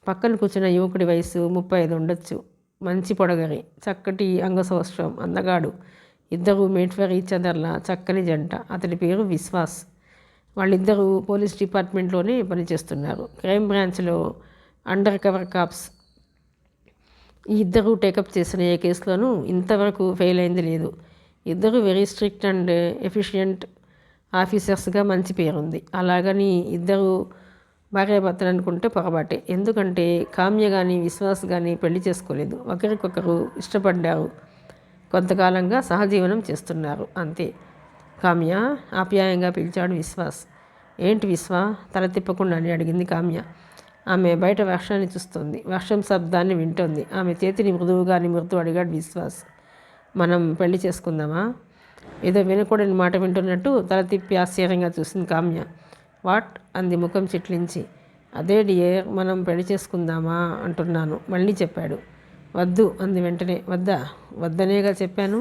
పక్కన కూర్చున్న యువకుడి వయసు 35 ఉండొచ్చు. మంచి పొడగరి, చక్కటి అంగసౌష్ఠవం, అందగాడు. ఇద్దరు మేట్ ఫర్ ఈచ్ అదర్లా చక్కని జంట. అతడి పేరు విశ్వాస్. వాళ్ళిద్దరూ పోలీస్ డిపార్ట్మెంట్లోనే పనిచేస్తున్నారు. క్రైమ్ బ్రాంచ్లో అండర్ కవర్ కాప్స్. ఈ ఇద్దరు టేకప్ చేసిన ఏ కేసులోనూ ఇంతవరకు ఫెయిల్ అయింది లేదు. ఇద్దరు వెరీ స్ట్రిక్ట్ అండ్ ఎఫిషియంట్ ఆఫీసర్స్గా మంచి పేరుంది. అలాగని ఇద్దరు భార్యాభర్తలు అనుకుంటే పొరపాటే. ఎందుకంటే కామ్య కానీ విశ్వాస్ కానీ పెళ్లి చేసుకోలేదు. ఒకరికొకరు ఇష్టపడ్డారు. కొంతకాలంగా సహజీవనం చేస్తున్నారు, అంతే. కామ్య ఆప్యాయంగా పిలిచాడు విశ్వాస్. ఏంటి విశ్వా, తల తిప్పకుండానే అడిగింది కామ్య. ఆమె బయట వర్షాన్ని చూస్తుంది. వర్షం శబ్దాన్ని వింటోంది. ఆమె చేతిని మృదువుగా నిమురుతూ అడిగాడు విశ్వాస్. మనం పెళ్లి చేసుకుందామా? ఏదో వినకూడని మాట వింటున్నట్టు తల తిప్పి ఆశ్చర్యంగా చూసింది కామ్య. వాట్ అంది ముఖం చిట్లించి. అదే డియర్, మనం పెళ్లి చేసుకుందామా అంటున్నాను, మళ్ళీ చెప్పాడు. వద్దు అంది వెంటనే. వద్దనేగా చెప్పాను.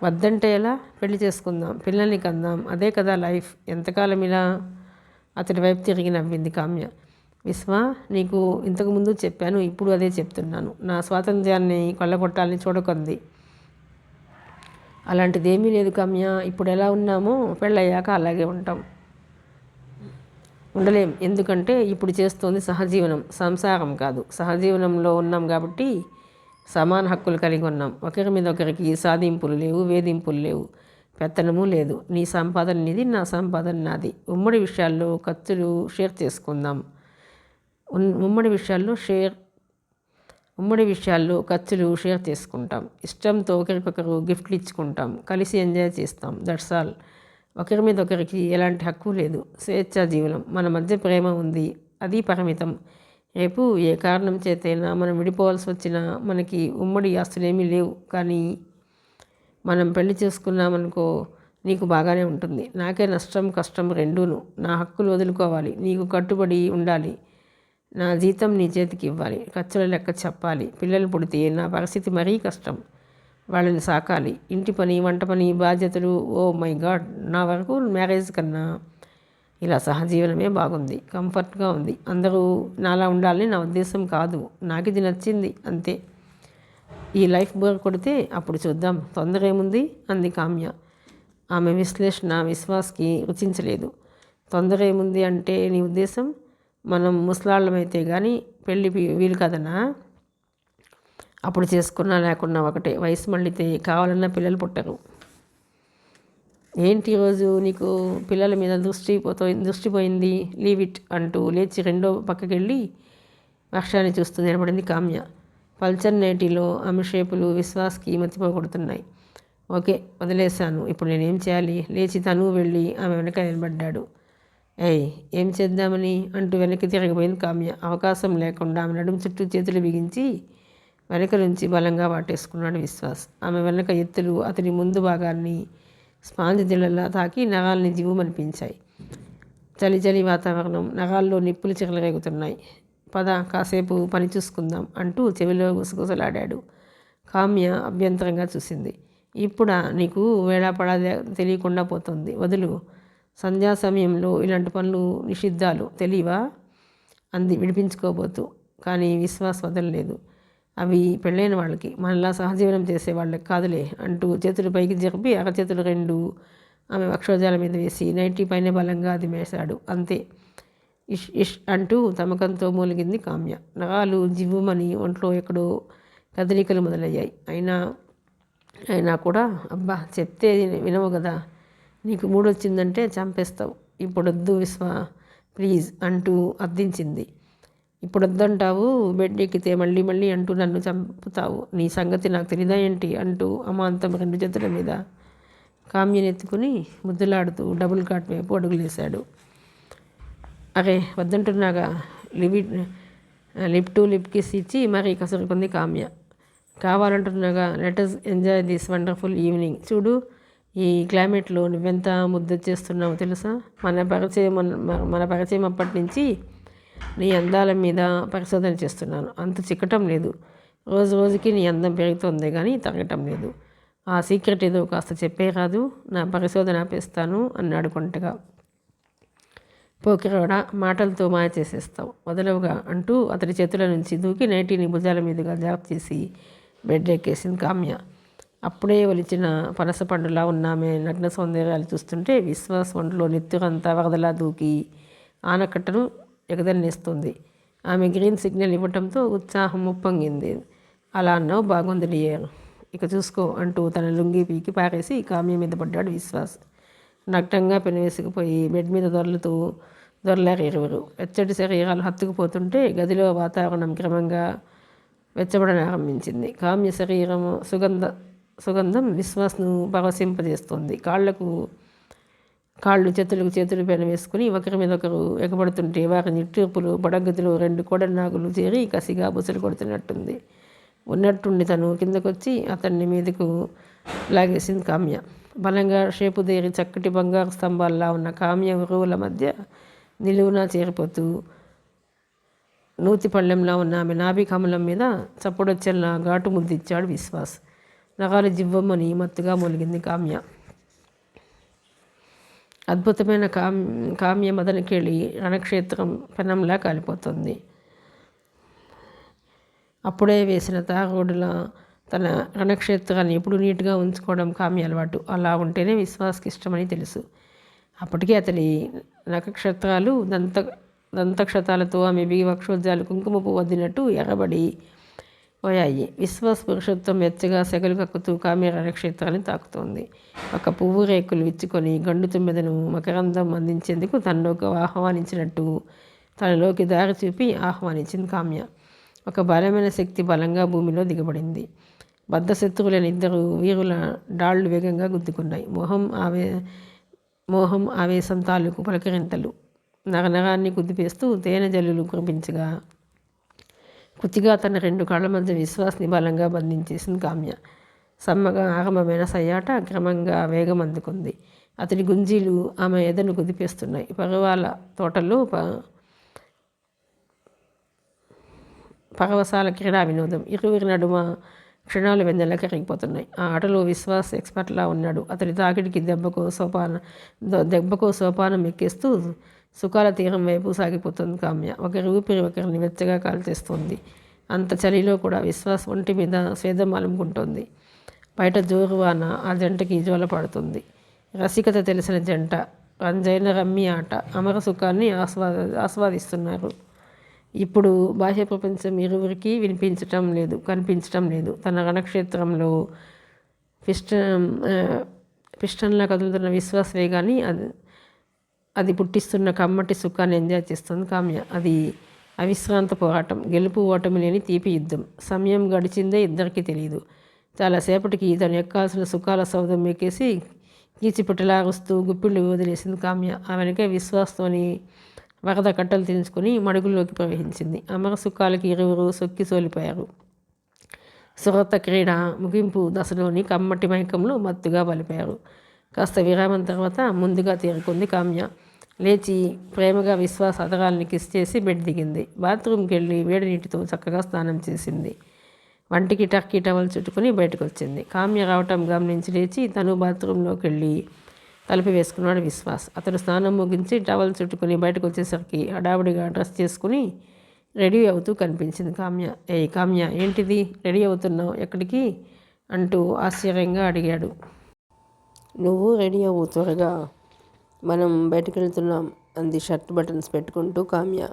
వద్దంటే ఎలా? పెళ్లి చేసుకుందాం, పిల్లల్ని కందాం, అదే కదా లైఫ్. ఎంతకాలం ఇలా? అతడి వైపు తిరిగి నవ్వింది కామ్య. విశ్వా, నీకు ఇంతకుముందు చెప్పాను, ఇప్పుడు అదే చెప్తున్నాను. నా స్వాతంత్ర్యాన్ని కొల్లగొట్టాలని చూడకంది. అలాంటిదేమీ లేదు కామ్య. ఇప్పుడు ఎలా ఉన్నామో పెళ్ళయ్యాక అలాగే ఉండలేం. ఎందుకంటే ఇప్పుడు చేస్తోంది సహజీవనం, సంసారం కాదు. సహజీవనంలో ఉన్నాం కాబట్టి సమాన హక్కులు కలిగి ఉన్నాం. ఒకరి మీద ఒకరికి సాధింపులు లేవు, వేధింపులు లేవు, పెత్తనము లేదు. నీ సంపాదన నీది, నా సంపాదన నాది. ఉమ్మడి విషయాల్లో ఖర్చులు షేర్ చేసుకుందాం. ఉమ్మడి విషయాల్లో ఖర్చులు షేర్ చేసుకుంటాం. ఇష్టంతో ఒకరికొకరు గిఫ్ట్లు ఇచ్చుకుంటాం. కలిసి ఎంజాయ్ చేస్తాం. That's all. ఒకరి మీద ఒకరికి ఎలాంటి హక్కు లేదు. స్వేచ్ఛా జీవనం. మన మధ్య ప్రేమ ఉంది, అది పరిమితం. రేపు ఏ కారణం చేతైనా మనం విడిపోవాల్సి వచ్చినా మనకి ఉమ్మడి ఆస్తులేమీ లేవు. కానీ మనం పెళ్లి చేసుకున్నామనుకో, నీకు బాగానే ఉంటుంది. నాకే నష్టం కష్టం రెండూను. నా హక్కులు వదులుకోవాలి, నీకు కట్టుబడి ఉండాలి. నా జీతం నీ చేతికి ఇవ్వాలి, ఖర్చుల లెక్క చెప్పాలి. పిల్లలు పుడితే నా పరిస్థితి మరీ కష్టం. వాళ్ళని సాకాలి. ఇంటి పని, వంట పని, బాధ్యతలు. ఓ మై గాడ్, నా వరకు మ్యారేజ్ కన్నా ఇలా సహజీవనమే బాగుంది, కంఫర్ట్గా ఉంది. అందరూ నాలా ఉండాలని నా ఉద్దేశం కాదు. నాకు ఇది నచ్చింది అంతే. ఈ లైఫ్ బోర్ కొడితే అప్పుడు చూద్దాం, తొందర ఏముంది అంది కామ్య. ఆమె విశ్లేషణ విశ్వాస్కి రుచించలేదు. తొందర ఏముంది అంటే నీ ఉద్దేశం మనం ముసలాళ్ళమైతే కానీ పెళ్ళి వీలు కదనా? అప్పుడు చేసుకున్నా లేకున్నా ఒకటే. వయసు మళ్ళీతే కావాలన్నా పిల్లలు పుట్టరు. ఏంటి ఈరోజు నీకు పిల్లల మీద దృష్టి పోయింది? లీవ్ ఇట్ అంటూ లేచి రెండో పక్కకెళ్ళి వర్షాన్ని చూస్తూ నిలబడింది కామ్య. పల్చర్ నేటిలో ఆమె షేపులు విశ్వాస్కి మతిపోగొడుతున్నాయి. ఓకే, వదిలేశాను. ఇప్పుడు నేనేం చేయాలి? లేచి తను వెళ్ళి ఆమె వెనక నిలబడ్డాడు. ఏం చేద్దామని అంటూ వెనక్కి తిరిగిపోయింది కామ్య. అవకాశం లేకుండా ఆమె నడుము చుట్టూ చేతులు బిగించి వెనక నుంచి బలంగా వాటేసుకున్నాడు విశ్వాస్. ఆమె వెనక ఎత్తులు అతని ముందు భాగాన్ని స్పాంజ్ దిళ్ళలా తాకి నరాల్ని జివ్వుమనిపించాయి. చలి చలి వాతావరణం, నరాల్లో నిప్పులు చిరలరేగుతున్నాయి. పద, కాసేపు పని చూసుకుందాం అంటూ చెవిలో గుసగుసలాడాడు. కామ్య అభ్యంతరంగా చూసింది. ఇప్పుడా నీకు వేళాపడా తెలియకుండా పోతుంది, వదులు. సంధ్యా సమయంలో ఇలాంటి పనులు నిషిద్ధాలు, తెలియవా అంది విడిపించుకోబోతూ. కానీ విశ్వాస్ వదలలేదు. అవి పెళ్ళైన వాళ్ళకి, మనలా సహజీవనం చేసే వాళ్ళకి కాదులే అంటూ చేతులు పైకి జరిపి అరచేతులు రెండు ఆమె వక్షోజాల మీద వేసి నైటీ పైన బలంగా అదిమేశాడు. అంతే. ఇష్ ఇష్ అంటూ తమకంతో మూలిగింది కామ్య. నరాలు జివ్వుమని ఒంట్లో ఎక్కడో కదలికలు మొదలయ్యాయి. అయినా కూడా అబ్బా చెప్తే వినవు కదా, నీకు మూడొచ్చిందంటే చంపేస్తావు. ఇప్పుడొద్దు విశ్వ, ప్లీజ్ అంటూ అర్థించింది. ఇప్పుడొద్దంటావు, బెడ్ ఎక్కితే మళ్ళీ మళ్ళీ అంటూ నన్ను చంపుతావు. నీ సంగతి నాకు తెలియదా ఏంటి అంటూ అమాంతం రెండు చేతుల మీద కామ్యనెత్తుకుని ముద్దులాడుతూ డబుల్ కాట్ వైపు అడుగులేశాడు. అరే వద్దంటున్నాగా, లిప్ టు లిప్ కిస్ ఇచ్చి మరీ కసురుకుంది కామ్య. కావాలంటున్నాగా, let us enjoy this wonderful evening. చూడు, ఈ క్లైమేట్లో నువ్వెంత ముద్దొచ్చేస్తున్నావో తెలుసా? మన పరిచయం అప్పటి నుంచి నీ అందాల మీద పరిశోధన చేస్తున్నాను. అంత చిక్కటం లేదు. రోజు రోజుకి నీ అందం పెరుగుతోందే కానీ తగ్గటం లేదు. ఆ సీక్రెట్ ఏదో కాస్త చెప్పే రాదు, నా పరిశోధన ఆపేస్తాను అన్నాడు కొంటగా. పోకిరోడా, మాటలతో మాయ చేసేస్తావు, వదలవుగా అంటూ అతడి చేతుల నుంచి దూకి నైటీని భుజాల మీదుగా జాబ్ చేసి బెడ్ ఎక్కేసింది కామ్య. అప్పుడే ఒలిచిన పనస పండులా ఉన్న ఆమె నగ్న సౌందర్యాలు చూస్తుంటే విశ్వాస్ ఒంట్లో నెత్తురంతా వరదలా దూకి ఆనకట్టను ఎగదన్నేస్తుంది. ఆమె గ్రీన్ సిగ్నల్ ఇవ్వటంతో ఉత్సాహం ఉప్పొంగింది. అలా అన్నావు, బాగుంది డియర్, ఇక చూసుకో అంటూ తన లుంగి పీకి పారేసి కామ్య మీద పడ్డాడు విశ్వాస్. నగ్నంగా పెనవేసుకుపోయి బెడ్ మీద దొరలారు ఇరువురు. వెచ్చటి శరీరాలు హత్తుకుపోతుంటే గదిలో వాతావరణం క్రమంగా వెచ్చబడనారంభించింది. కామ్య శరీరం సుగంధం విశ్వాస్ను పరవశింపజేస్తుంది. కాళ్ళు చేతులు పెన వేసుకుని ఒకరి మీద ఒకరు ఎగబడుతుంటే వారి నిట్టూర్పులు పడగదిలో రెండు కోడనాగులు చేరి కసిగా బుసలు కొడుతున్నట్టుంది. ఉన్నట్టుండి తను కిందకొచ్చి అతన్ని మీదకు లాగేసింది కామ్య. బలంగా షేపుదేరి చక్కటి బంగారు స్తంభాల్లా ఉన్న కామ్య ఉరువుల మధ్య నిలువునా చేరిపోతూ నూతి పళ్ళెంలా ఉన్న ఆమె నాభి కమలం మీద చప్పుడొచ్చెల్లా ఘాటు ముద్దిచ్చాడు విశ్వాస్. నగాలు జివ్వమ్మని మత్తుగా మూలిగింది కామ్య. అద్భుతమైన కామ్య మదనకేళి రణక్షేత్రం పెనంలా కాలిపోతుంది. అప్పుడే వేసిన తాగుడులా తన రణక్షేత్రాన్ని ఎప్పుడు నీట్గా ఉంచుకోవడం కామ్య అలవాటు. అలా ఉంటేనే విశ్వాస్కి ఇష్టమని తెలుసు. అప్పటికే అతని నక్షత్రాలు దంతక్షతాలతో ఆమె బిగి వక్షోజాలు కుంకుమ పువ్వు వద్దినట్టు ఎర్రబడి పోయాయి. విశ్వాస్ పురుషత్వం వెచ్చగా సెగలు కక్కుతూ కామ్య రణక్షేత్రాన్ని తాకుతోంది. ఒక పువ్వు రేకులు విచ్చుకొని గండు తుమ్మెదను మకరందం అందించేందుకు తనలోకి ఆహ్వానించినట్టు తనలోకి దారి చూపి ఆహ్వానించింది కామ్య. ఒక బలమైన శక్తి బలంగా భూమిలో దిగబడింది. బద్ధశత్రువులైన ఇద్దరు వీరుల డాళ్లు వేగంగా గుద్దుకున్నాయి. మోహం ఆవేశం తాలూకు పలకరింతలు నరనరాన్ని కుదిపేస్తూ తేనె జల్లులు కురిపించగా కుతిగా తన రెండు కాళ్ళ మధ్య విశ్వాస్ని బలంగా బంధించేసింది కామ్య. సమ్మగా ఆరంభమైన సయ్యాట క్రమంగా వేగం అందుకుంది. అతడి గుంజీలు ఆమె ఎదను కుదిపేస్తున్నాయి. పర్వాల తోటలో పరవశాల క్రీడా వినోదం. ఇరువురి నడుమ క్షణాలు వెన్నెల కరిగిపోతున్నాయి. ఆ ఆటలో విశ్వాస్ ఎక్స్పర్ట్లా ఉన్నాడు. అతడి తాకిడికి దెబ్బకో సోపానం ఎక్కేస్తూ సుఖాల తీరం వైపు సాగిపోతుంది కామ్య. ఒకరి ఊపిరి ఒకరిని వెచ్చగా కాల్చేస్తుంది. అంత చలిలో కూడా విశ్వాస్ ఒంటి మీద స్వేదం అలుముకుంటోంది. బయట జోరువాన ఆ జంటకి జోల పడుతుంది. రసికత తెలిసిన జంట. రంజైన రమ్మి ఆట. అమర సుఖాన్ని ఆస్వాదిస్తున్నారు. ఇప్పుడు బాహ్య ప్రపంచం ఇరువురికి కనిపించటం లేదు. తన రణక్షేత్రంలో పిస్టన్లా కదులుతున్న విశ్వాస వేగాన్ని అది పుట్టిస్తున్న కమ్మటి సుఖాన్ని ఎంజాయ్ చేస్తుంది కామ్య. అది అవిశ్రాంత పోరాటం, గెలుపు ఓటమి లేని తీపి యుద్ధం. సమయం గడిచిందే ఇద్దరికీ తెలియదు. చాలాసేపటికి తను ఎక్కాల్సిన సుఖాల సౌధం ఎక్కేసి కీచిపుట్టలారుస్తూ గుప్పిళ్ళు వదిలేసింది కామ్య. ఆమెనకే విశ్వాసతోని వరద కట్టలు తెంచుకొని మడుగుల్లోకి ప్రవహించింది. అమర సుఖాలకి ఇరువురు సొక్కి సోలిపోయారు. సురత క్రీడ ముగింపు దశలోని కమ్మటి మైకంలో మత్తుగా వలిపారు. కాస్త విరామం తర్వాత ముందుగా తేరుకుంది కామ్య. లేచి ప్రేమగా విశ్వాస అదరాల్ని కిస్ చేసి బెడ్ దిగింది. బాత్రూమ్కి వెళ్ళి వేడి నీటితో చక్కగా స్నానం చేసింది. వంటికి టర్కీ టవల్ చుట్టుకుని బయటకు వచ్చింది. కామ్య రావటం గమనించి లేచి తను బాత్రూంలోకి వెళ్ళి తలుపు వేసుకున్నాడు విశ్వాస్. అతడు స్నానం ముగించి టవల్ చుట్టుకుని బయటకు వచ్చేసరికి హడావుడిగా డ్రెస్ చేసుకుని రెడీ అవుతూ కనిపించింది కామ్య. ఏయ్ కామ్య, ఏంటిది రెడీ అవుతున్నావు, ఎక్కడికి అంటూ ఆశ్చర్యంగా అడిగాడు. నువ్వు రెడీ అవ్వు త్వరగా, మనం బయటకు వెళ్తున్నాం అంది షర్ట్ బటన్స్ పెట్టుకుంటూ కామ్య.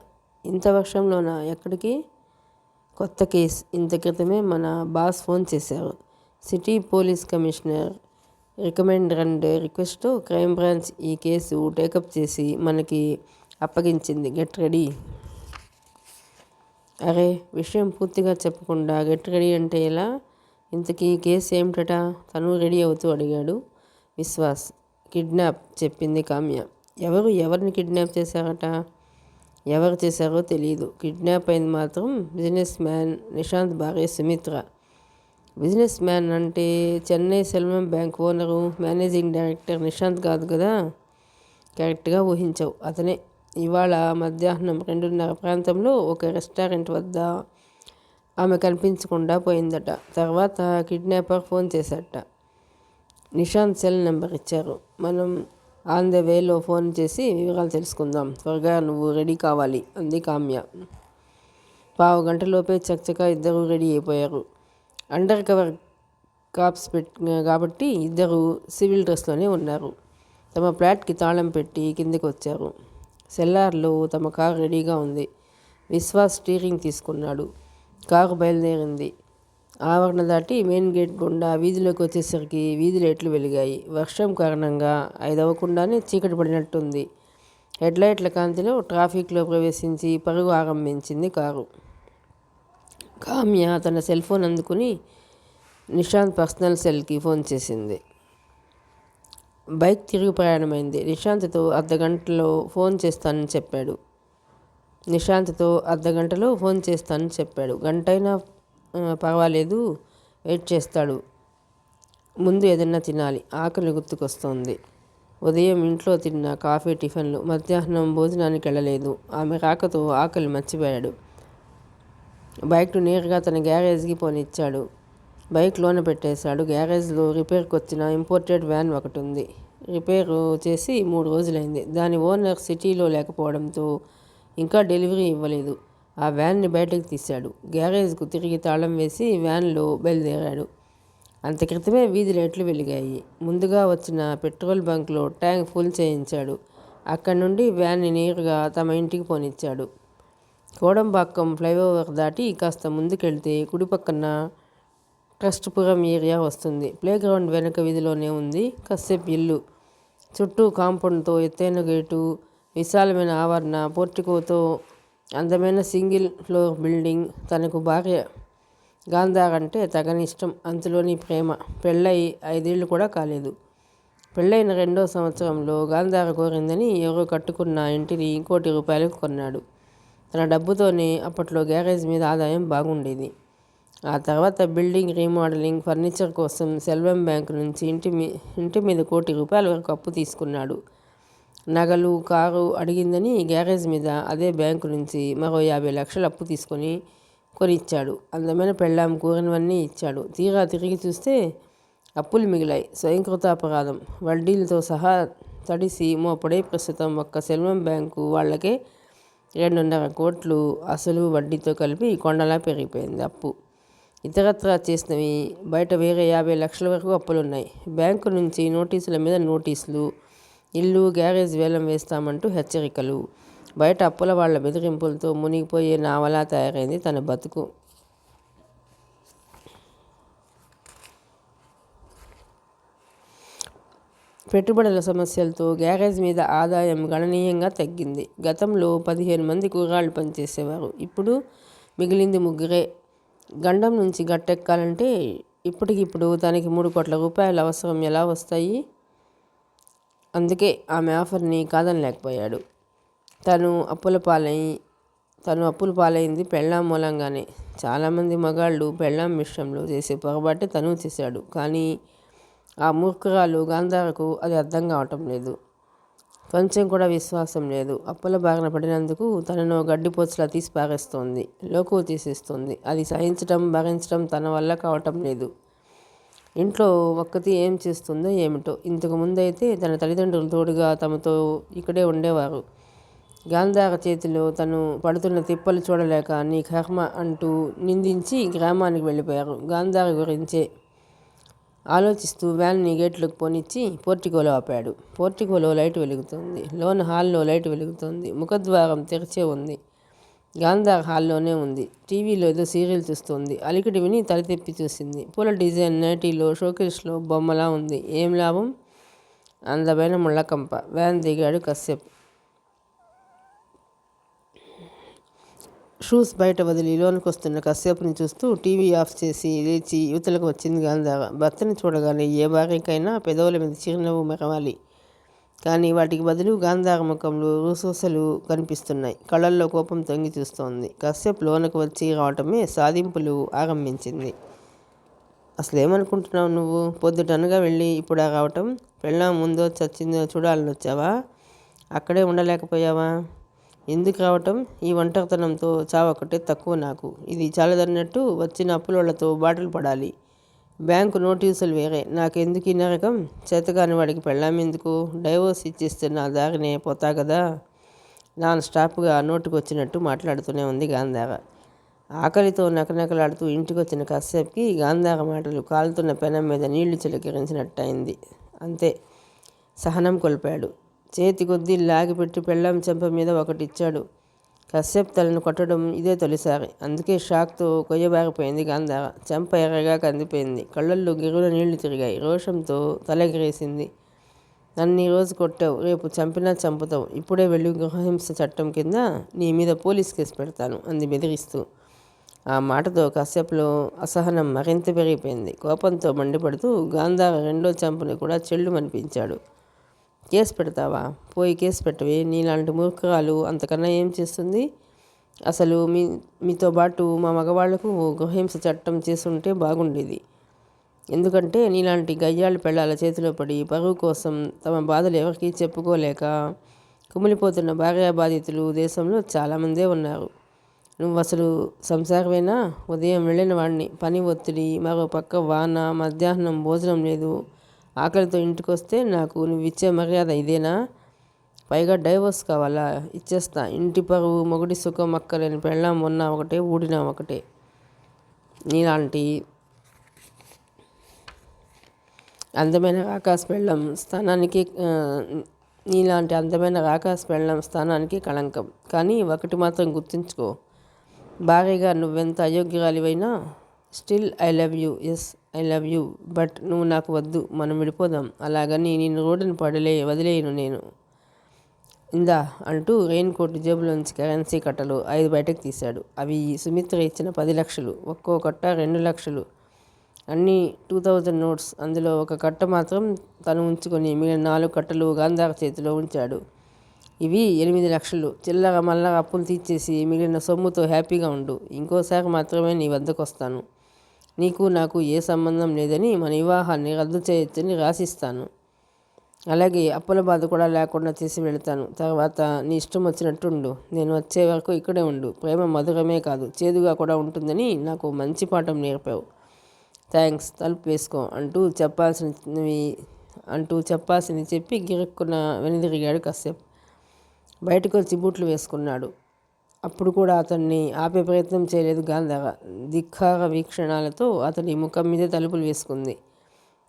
ఇంత వర్షంలోనా? ఎక్కడికి? కొత్త కేస్. ఇంత క్రితమే మన బాస్ ఫోన్ చేశారు. City police commissioner recommend and రిక్వెస్ట్తో క్రైమ్ బ్రాంచ్ ఈ కేసు టేకప్ చేసి మనకి అప్పగించింది. Get ready. అరే, విషయం పూర్తిగా చెప్పకుండా గెట్ రెడీ అంటే ఎలా? ఇంతకీ కేసు ఏమిటట? తను రెడీ అవుతూ అడిగాడు విశ్వాస్. కిడ్నాప్, చెప్పింది కామ్య. ఎవరిని కిడ్నాప్ చేశారట? ఎవరు చేశారో తెలియదు. కిడ్నాప్ అయింది మాత్రం బిజినెస్ మ్యాన్ నిశాంత్ భార్య సుమిత్ర. బిజినెస్ మ్యాన్ అంటే Chennai Selvam bank owner, managing director Nishant కాదు కదా? కరెక్ట్గా ఊహించావు, అతనే. ఇవాళ మధ్యాహ్నం 2:30 ప్రాంతంలో ఒక రెస్టారెంట్ వద్ద ఆమె కనిపించకుండా పోయిందట. తర్వాత కిడ్నాపర్ ఫోన్ చేశాట. నిశాంత్ సెల్ నెంబర్ ఇచ్చారు. మనం ఆన్ ద వేలో ఫోన్ చేసి వివరాలు తెలుసుకుందాం. త్వరగా నువ్వు రెడీ కావాలి అంది కామ్య. 15 గంటలోపే చకచకా ఇద్దరు రెడీ అయిపోయారు. అండర్ కవర్ కాప్స్ కాబట్టి ఇద్దరు సివిల్ డ్రెస్లోనే ఉన్నారు. తమ ఫ్లాట్కి తాళం పెట్టి కిందకి వచ్చారు. సెల్లార్లో తమ కారు రెడీగా ఉంది. విశ్వాస్ స్టీరింగ్ తీసుకున్నాడు. కారు బయలుదేరింది. ఆవరణ దాటి మెయిన్ గేట్ గుండా వీధిలోకి వచ్చేసరికి వీధి లైట్లు వెలిగాయి. వర్షం కారణంగా 5 అవ్వకుండానే చీకటి పడినట్టుంది. హెడ్లైట్ల కాంతిలో ట్రాఫిక్లో ప్రవేశించి పరుగు ఆరంభించింది కారు. కామ్య తన సెల్ ఫోన్ అందుకుని నిశాంత్ పర్సనల్ సెల్కి ఫోన్ చేసింది. బైక్ తిరుగు ప్రయాణమైంది. నిశాంత్తో అర్ధగంటలో ఫోన్ చేస్తానని చెప్పాడు. గంటైనా పర్వాలేదు, వెయిట్ చేస్తాడు. ముందు ఏదన్నా తినాలి, ఆకలి గుర్తుకొస్తోంది. ఉదయం ఇంట్లో తిన్న కాఫీ, టిఫిన్లు. మధ్యాహ్నం భోజనానికి వెళ్ళలేదు. ఆమె రాకతో ఆకలి మర్చిపోయాడు. బైక్ను నేరుగా తన గ్యారేజ్కి పోనిచ్చాడు. బైక్ లోన పెట్టేశాడు. గ్యారేజ్లో రిపేర్కి వచ్చిన ఇంపోర్టెడ్ వ్యాన్ ఒకటి ఉంది. రిపేరు చేసి 3 రోజులైంది. దాని ఓనర్ సిటీలో లేకపోవడంతో ఇంకా డెలివరీ ఇవ్వలేదు. ఆ వ్యాన్ని బయటకు తీశాడు. గ్యారేజ్కు తిరిగి తాళం వేసి వ్యాన్లో బయలుదేరాడు. అంత క్రితమే వీధి లైట్లు వెలిగాయి. ముందుగా వచ్చిన పెట్రోల్ బంక్లో ట్యాంక్ ఫుల్ చేయించాడు. అక్కడి నుండి వ్యాన్ని నేరుగా తమ ఇంటికి పోనిచ్చాడు. కోడంబాక్కం ఫ్లైఓవర్ దాటి కాస్త ముందుకెళ్తే కుడిపక్కన ట్రస్ట్పురం ఏరియా వస్తుంది. ప్లేగ్రౌండ్ వెనక వీధిలోనే ఉంది కశ్యప్ ఇల్లు. చుట్టూ కాంపౌండ్తో ఎత్తైన గేటు, విశాలమైన ఆవరణ, పోర్టికోతో అందమైన సింగిల్ ఫ్లోర్ బిల్డింగ్. తనకు భార్య గాంధార్ అంటే తగని ఇష్టం. అంతలోని ప్రేమ. పెళ్ళై 5 ఏళ్ళు కూడా కాలేదు. పెళ్ళైన 2వ సంవత్సరంలో గాంధార కోరిందని ఎవరో కట్టుకున్న ఇంటిని ₹1,00,00,000 కొన్నాడు. తన డబ్బుతోనే అప్పట్లో గ్యారేజ్ మీద ఆదాయం బాగుండేది. ఆ తర్వాత బిల్డింగ్ రీమోడలింగ్, ఫర్నిచర్ కోసం సెల్వం బ్యాంకు నుంచి ఇంటి మీద ₹1,00,00,000 వరకు అప్పు తీసుకున్నాడు. నగలు, కారు అడిగిందని గ్యారేజ్ మీద అదే బ్యాంకు నుంచి మరో 50,00,000 అప్పు తీసుకొని కొనిచ్చాడు. అందమైన పెళ్ళాం కోరినవన్నీ ఇచ్చాడు. తీరా తిరిగి చూస్తే అప్పులు మిగిలాయి. స్వయంకృతాపరాధం వడ్డీలతో సహా తడిసి మోపడే ప్రస్తుతం ఒక్క సెల్వం బ్యాంకు వాళ్ళకే 2.5 కోట్లు అసలు వడ్డీతో కలిపి కొండలా పెరిగిపోయింది అప్పు. ఇతరత్రా చేసినవి బయట వేరే 50,00,000 వరకు అప్పులున్నాయి. బ్యాంకు నుంచి నోటీసుల మీద నోటీసులు, ఇల్లు, గ్యారేజ్ వేలం వేస్తామంటూ హెచ్చరికలు. బయట అప్పుల వాళ్ల బెదిరింపులతో మునిగిపోయే నావలా తయారైంది తన బతుకు. పెట్టుబడుల సమస్యలతో గ్యారేజ్ మీద ఆదాయం గణనీయంగా తగ్గింది. గతంలో 15 మంది కూరాళ్ళు పనిచేసేవారు. ఇప్పుడు మిగిలింది 3. గండం నుంచి గట్టెక్కాలంటే ఇప్పటికిప్పుడు తనకి ₹3 కోట్ల అవసరం ఎలా వస్తాయి? అందుకే ఆమె ఆఫర్ని కాదనలేకపోయాడు. తను అప్పుల పాలైంది పెళ్ళాం మూలంగానే. చాలామంది మగాళ్ళు పెళ్ళాం విషయంలో చేసే పొరపాటే తను చేశాడు. కానీ ఆ మూర్ఖురాలు గాంధారకు అది అర్థం కావటం లేదు. కొంచెం కూడా విశ్వాసం లేదు. అప్పుల బారిన పడినందుకు తనను గడ్డిపోచలా తీసి పారేస్తోంది, లోకువ తీసేస్తోంది. అది సహించటం, భరించటం తన వల్ల కావటం లేదు. ఇంట్లో ఒక్కతి ఏం చేస్తుందో ఏమిటో. ఇంతకు ముందైతే తన తల్లిదండ్రులు తోడుగా తమతో ఇక్కడే ఉండేవారు. గాంధార చేతిలో తను పడుతున్న తిప్పలు చూడలేక నీ కర్మ అంటూ నిందించి గ్రామానికి వెళ్ళిపోయారు. గాంధార గురించే ఆలోచిస్తూ వ్యాన్ని గేట్లోకి పోనిచ్చి పోర్టికోలో ఆపాడు. పోర్టికోలో లైట్ వెలుగుతోంది. లోన హాల్లో లైట్ వెలుగుతోంది. ముఖద్వారం తెరిచే ఉంది. గాంధార్ హాల్లోనే ఉంది. టీవీలో ఏదో సీరియల్ చూస్తోంది. అలికిడి విని తల తిప్పి చూసింది. పూల డిజైన్ నైటీలో షోకేస్లో బొమ్మలా ఉంది. ఏం లాభం? అందమైన ముళ్ళకంప. వ్యాన్ దిగాడు కశ్యప్. షూస్ బయట వదిలి లోనికి వస్తున్న కశ్యప్ని చూస్తూ టీవీ ఆఫ్ చేసి లేచి యువతలకు వచ్చింది గాంధార. భర్తని చూడగానే ఏ భార్యకైనా పెదవుల మీద చిరునవ్వు మెరవాలి. కానీ వాటికి బదులు గాంధార ముఖంలో రుసరుసలు కనిపిస్తున్నాయి. కళ్ళల్లో కోపం తొంగి చూస్తోంది. కశ్యప్ లోనకు వచ్చి రావటమే సాధింపులు ఆరంభించింది. అసలేమనుకుంటున్నావు నువ్వు? పొద్దుటనగా వెళ్ళి ఇప్పుడా రావటం? పెళ్ళాం ముందో చచ్చిందో చూడాలని వచ్చావా? అక్కడే ఉండలేకపోయావా? ఎందుకు రావటం? ఈ ఒంటరితనంతో చావొక్కటే తక్కువ నాకు. ఇది చాలదన్నట్టు వచ్చిన అప్పులోళ్లతో బాటలు పడాలి. బ్యాంకు నోటీసులు వేరే. నాకెందుకు ఈ నరకం? చేతగాని వాడికి పెళ్ళామెందుకు? డైవోర్స్ ఇచ్చేస్తే నా దారినే పోతా కదా. నాన్ స్టాప్గా నోటుకొచ్చినట్టు మాట్లాడుతూనే ఉంది గాంధార. ఆకలితో నకనకలాడుతూ ఇంటికొచ్చిన కశ్యప్కి గాంధార మాటలు కాలుతున్న పెనం మీద నీళ్లు చిలకరించినట్టయింది. అంతే, సహనం కోల్పాడు. చేతి కొద్దీ లాగిపెట్టి పెళ్ళాం చెంప మీద ఒకటిచ్చాడు. కశ్యప్ తలను కొట్టడం ఇదే తొలిసారి. అందుకే షాక్తో కొయ్యబారిపోయింది గాంధార. చెంప ఎర్రగా కందిపోయింది. కళ్ళల్లో గిరుల నీళ్లు తిరిగాయి. రోషంతో తలెగిరేసింది. నన్ను ఈరోజు కొట్టావు, రేపు చంపినా చంపుతావు. ఇప్పుడే వెళ్ళి గృహహింస చట్టం కింద నీ మీద పోలీస్ కేసు పెడతాను అంది బెదిరిస్తూ. ఆ మాటతో కశ్యప్లో అసహనం మరింత పెరిగిపోయింది. కోపంతో మండిపడుతూ గాంధార రెండో చంపుని కూడా చెల్లుమనిపించాడు. కేసు పెడతావా? పోయి కేసు పెట్టవే. నీలాంటి మూర్ఖురాలు అంతకన్నా ఏం చేస్తుంది? అసలు మీతో పాటు మా మగవాళ్లకు గృహహింస చట్టం చేసుంటే బాగుండేది. ఎందుకంటే నీలాంటి గయ్యాళ్ళు పెళ్ళాల చేతిలో పడి పరువు కోసం తమ బాధలు ఎవరికీ చెప్పుకోలేక కుమిలిపోతున్న భార్యాబాధితులు దేశంలో చాలామందే ఉన్నారు. నువ్వు అసలు సంసారమేనా? ఉదయం వెళ్ళిన వాడిని, పని ఒత్తిడి, మరో పక్క వాన, మధ్యాహ్నం భోజనం లేదు, ఆకలితో ఇంటికొస్తే నాకు నువ్విచ్చే మర్యాద ఇదేనా? పైగా డైవోర్స్ కావాలా? ఇచ్చేస్తా. ఇంటి పరువు, మొగుడి సుఖం అక్కలేని పెళ్ళాం ఉన్నా ఒకటే, ఊడినా ఒకటే. నీలాంటి అందమైన రాకాశ పెళ్ళాం స్థానానికి కళంకం. కానీ ఒకటి మాత్రం గుర్తుంచుకో, భార్యగా నువ్వెంత అయోగ్యురాలివైనా still I love you. Yes, I love you. But నువ్వు నాకు వద్దు. మనం విడిపోదాం. అలాగని నిన్ను రోడ్డును వదిలేయను నేను. ఇందా అంటూ రెయిన్ కోట్ జేబులోంచి కరెన్సీ కట్టలు 5 బయటకు తీశాడు. అవి సుమిత్ర ఇచ్చిన 10 లక్షలు. ఒక్కో కట్ట 2 లక్షలు. అన్నీ 2000 నోట్స్. అందులో ఒక కట్ట మాత్రం తను ఉంచుకొని మిగిలిన 4 కట్టలు గాంధార చేతిలో ఉంచాడు. ఇవి 8 లక్షలు. చిల్లర మల్లర అప్పులు తీర్చేసి మిగిలిన సొమ్ముతో హ్యాపీగా ఉండు. ఇంకోసారి మాత్రమే నీ వద్దకు వస్తాను. నీకు నాకు ఏ సంబంధం లేదని మన వివాహాన్ని రద్దు చేయొచ్చని రాసిస్తాను. అలాగే అప్పుల బాధ కూడా లేకుండా చేసి వెళతాను. తర్వాత నీ ఇష్టం వచ్చినట్టుండు. నేను వచ్చే వరకు ఇక్కడే ఉండు. ప్రేమ మధురమే కాదు, చేదుగా కూడా ఉంటుందని నాకు మంచి పాఠం నేర్పావు. థ్యాంక్స్, తలుపు వేసుకో అంటూ చెప్పాల్సింది చెప్పి గిరుక్కున వెనుదిరిగాడు కశ్యప్. బయటకు వచ్చి బూట్లు వేసుకున్నాడు. అప్పుడు కూడా అతన్ని ఆపే ప్రయత్నం చేయలేదు గాంధార. ధిక్కార వీక్షణాలతో అతని ముఖం మీదే తలుపులు వేసుకుంది.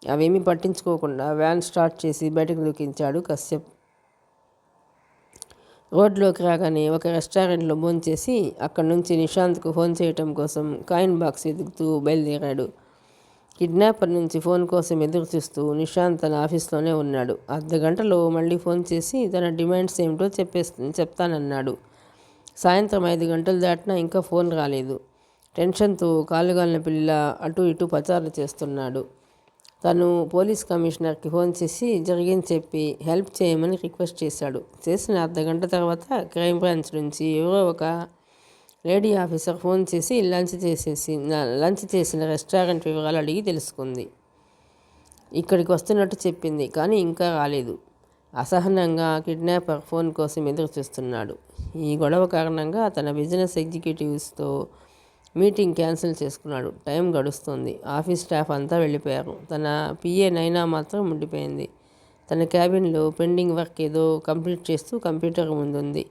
అవేమీ పట్టించుకోకుండా వ్యాన్ స్టార్ట్ చేసి బయటకు దూకించాడు కశ్యప్. రోడ్లోకి రాగానే ఒక రెస్టారెంట్లో భోంచేసి అక్కడి నుంచి నిశాంత్కు ఫోన్ చేయటం కోసం కాయిన్ బాక్స్ వెతుకుతూ బయలుదేరాడు. కిడ్నాపర్ నుంచి ఫోన్ కోసం ఎదురు చూస్తూ నిశాంత్ తన ఆఫీస్లోనే ఉన్నాడు. అర్ధగంటలో మళ్ళీ ఫోన్ చేసి తన డిమాండ్స్ ఏమిటో చెప్తానన్నాడు. సాయంత్రం 5 గంటలు దాటినా ఇంకా ఫోన్ రాలేదు. టెన్షన్తో కాలుగాలిన పిల్ల అటు ఇటు పచారులు చేస్తున్నాడు. తను పోలీస్ కమిషనర్కి ఫోన్ చేసి జరిగింది చెప్పి హెల్ప్ చేయమని రిక్వెస్ట్ చేశాడు. చేసిన అర్ధగంట తర్వాత క్రైమ్ బ్రాంచ్ నుంచి ఎవరో ఒక లేడీ ఆఫీసర్ ఫోన్ చేసి లంచ్ చేసిన రెస్టారెంట్ వివరాలు అడిగి తెలుసుకుంది. ఇక్కడికి వస్తున్నట్టు చెప్పింది, కానీ ఇంకా రాలేదు. అసహనంగా కిడ్నాపర్ ఫోన్ కోసం ఎదురు చూస్తున్నాడు. ఈ గొడవ కారణంగా తన బిజినెస్ ఎగ్జిక్యూటివ్స్తో మీటింగ్ క్యాన్సిల్ చేసుకున్నాడు. టైం గడుస్తుంది. ఆఫీస్ స్టాఫ్ అంతా వెళ్ళిపోయారు. తన పిఏ నైనా మాత్రం ఉండిపోయింది. తన క్యాబిన్లో పెండింగ్ వర్క్ ఏదో కంప్లీట్ చేస్తూ కంప్యూటర్ ముందుంది.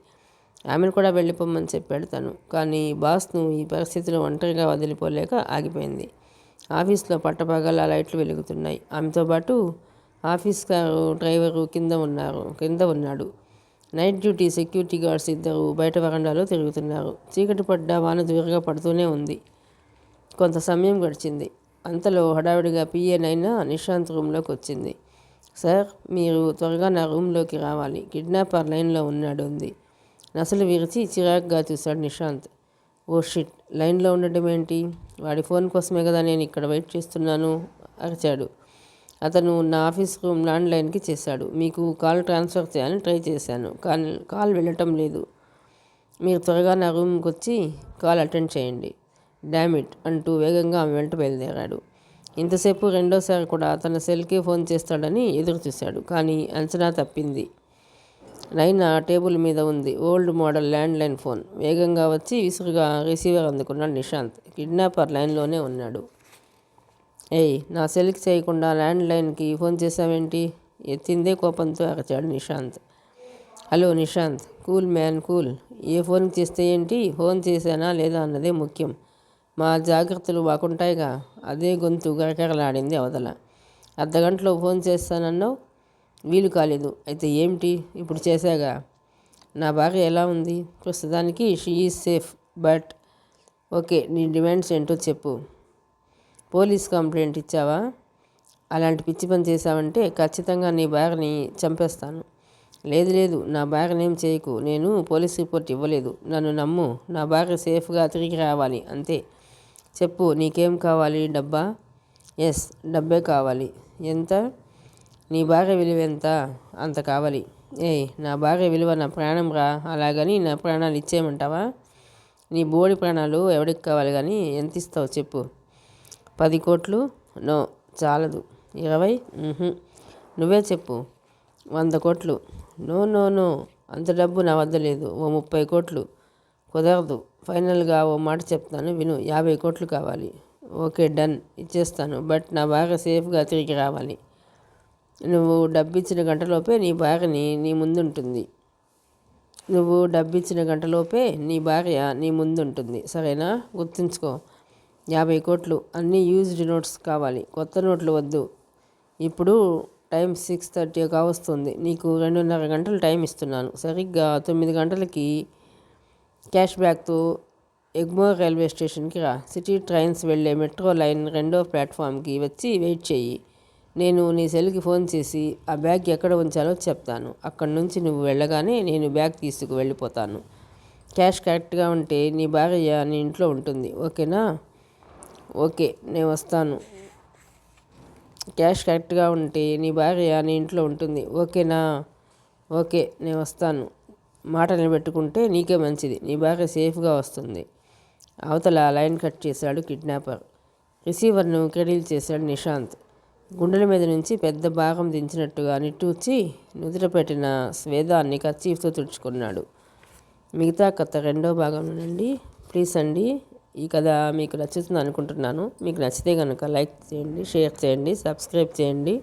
ఆమెను కూడా వెళ్ళిపోమని చెప్పాడు తను. కానీ బాస్ను ఈ పరిస్థితిలో ఒంటరిగా వదిలిపోలేక ఆగిపోయింది. ఆఫీస్లో పట్టపగల లైట్లు వెలుగుతున్నాయి. ఆమెతో పాటు ఆఫీస్ కారు డ్రైవరు కింద ఉన్నాడు. నైట్ డ్యూటీ సెక్యూరిటీ గార్డ్స్ ఇద్దరు బయట వరండాలో తిరుగుతున్నారు. చీకటి పడ్డ వాన దూరంగా పడుతూనే ఉంది. కొంత సమయం గడిచింది. అంతలో హడావిడిగా పిఏ నైనా నిశాంత్ రూమ్లోకి వచ్చింది. సార్, మీరు త్వరగా నా రూమ్లోకి రావాలి. కిడ్నాపర్ లైన్లో ఉన్నాడు అంది. నసలు విరిచి చిరాగ్గా చూశాడు నిశాంత్. ఓ షిట్, లైన్లో ఉండడం ఏంటి? వాడి ఫోన్ కోసమే కదా నేను ఇక్కడ వెయిట్ చేస్తున్నాను అరిచాడు. అతను నా ఆఫీస్ రూమ్ ల్యాండ్ లైన్కి చేశాడు. మీకు కాల్ ట్రాన్స్ఫర్ చేయాలని ట్రై చేశాను, కానీ కాల్ వెళ్ళటం లేదు. మీరు త్వరగా నా రూమ్కి వచ్చి కాల్ అటెండ్ చేయండి. డామిట్ అంటూ వేగంగా ఆమె వెంట బయలుదేరాడు. ఇంతసేపు రెండోసారి కూడా తన సెల్కే ఫోన్ చేస్తాడని ఎదురు చూశాడు. కానీ అంచనా తప్పింది. నైనా టేబుల్ మీద ఉంది old model land line phone. వేగంగా వచ్చి విసురుగా రిసీవర్ అందుకున్నాడు నిశాంత్. కిడ్నాపర్ లైన్లోనే ఉన్నాడు. ఏయ్, నా సెల్కి చేయకుండా ల్యాండ్ లైన్కి ఫోన్ చేశావేంటి? ఎత్తిందే కోపంతో అరచాడు Nishant. Hello Nishant, cool man cool. ఏ ఫోన్కి చేస్తే ఏంటి, ఫోన్ చేశానా లేదా అన్నదే ముఖ్యం. మా జాగ్రత్తలు బాగుంటాయిగా. అదే గొంతు గరగరలాడింది అవతల. అర్ధగంటలో ఫోన్ చేస్తానన్నావు, వీలు కాలేదు. అయితే ఏమిటి? ఇప్పుడు చేశాగా. నా భార్య ఎలా ఉంది? ప్రస్తుతానికి she is safe, but okay, నీ డిమాండ్స్ ఏంటో చెప్పు. పోలీస్ కంప్లైంట్ ఇచ్చావా? అలాంటి పిచ్చి పని చేశావంటే ఖచ్చితంగా నీ భార్యని చంపేస్తాను. లేదు, నా భార్యనేం చేయకు. నేను పోలీస్ రిపోర్ట్ ఇవ్వలేదు. నన్ను నమ్ము. నా భార్య సేఫ్గా తిరిగి రావాలి, అంతే. చెప్పు, నీకేం కావాలి? డబ్బా? ఎస్, డబ్బే కావాలి. ఎంత? నీ భార్య విలువ ఎంత? అంత కావాలి. ఏయ్, నా భార్య విలువ నా ప్రాణం రా. అలాగని నా ప్రాణాలు ఇచ్చేయమంటావా? నీ బోడి ప్రాణాలు ఎవడికి కావాలి కానీ ఎంత ఇస్తావు చెప్పు. 10 కోట్లు? నో, చాలదు. 20? నువ్వే చెప్పు. 100 కోట్లు? నో, అంత డబ్బు నా వద్ద లేదు. ఓ 30 కోట్లు? కుదరదు. ఫైనల్గా ఓ మాట చెప్తాను విను. 50 కోట్లు కావాలి. ఓకే, డన్, ఇచ్చేస్తాను. బట్ నా భార్య సేఫ్గా తిరిగి రావాలి. నువ్వు డబ్బిచ్చిన గంటలోపే నీ భార్య నీ ముందుంటుంది. సరేనా? గుర్తుంచుకో. 50 కోట్లు. అన్నీ యూజ్డ్ నోట్స్ కావాలి, కొత్త నోట్లు వద్దు. ఇప్పుడు టైం 6:30 కావస్తుంది. నీకు 2.5 గంటలు టైం ఇస్తున్నాను. సరిగ్గా 9 గంటలకి క్యాష్ బ్యాక్తో ఎగ్మోర్ రైల్వే స్టేషన్కి రా. సిటీ ట్రైన్స్ వెళ్ళే మెట్రో లైన్ 2వ ప్లాట్ఫామ్కి వచ్చి వెయిట్ చెయ్యి. నేను నీ సెల్కి ఫోన్ చేసి ఆ బ్యాగ్ ఎక్కడ ఉంచాలో చెప్తాను. అక్కడి నుంచి నువ్వు వెళ్ళగానే నేను బ్యాగ్ తీసుకు వెళ్ళిపోతాను. క్యాష్ కరెక్ట్గా ఉంటే నీ భార్య నీ ఇంట్లో ఉంటుంది. ఓకేనా? ఓకే, నేను వస్తాను. క్యాష్ కరెక్ట్గా ఉంటే నీ భార్య నీ ఇంట్లో ఉంటుంది. ఓకేనా? ఓకే, నేను వస్తాను. మాట నిలబెట్టుకుంటే నీకే మంచిది. నీ భార్య సేఫ్గా వస్తుంది. అవతల లైన్ కట్ చేశాడు కిడ్నాపర్. రిసీవర్ను క్రెడిల్ చేశాడు నిశాంత్. గుండెల మీద నుంచి పెద్ద భాగం దించినట్టుగా నిట్టూర్చి నుదుట పెట్టిన స్వేదాన్ని కర్చీఫ్తో తుడుచుకున్నాడు. మిగతా కథ రెండో భాగంలోనండి. ప్లీజ్ అండి, ఈ కథ మీకు నచ్చుతుంది అనుకుంటున్నాను. మీకు నచ్చితే కనుక లైక్ చేయండి, షేర్ చేయండి, సబ్స్క్రైబ్ చేయండి.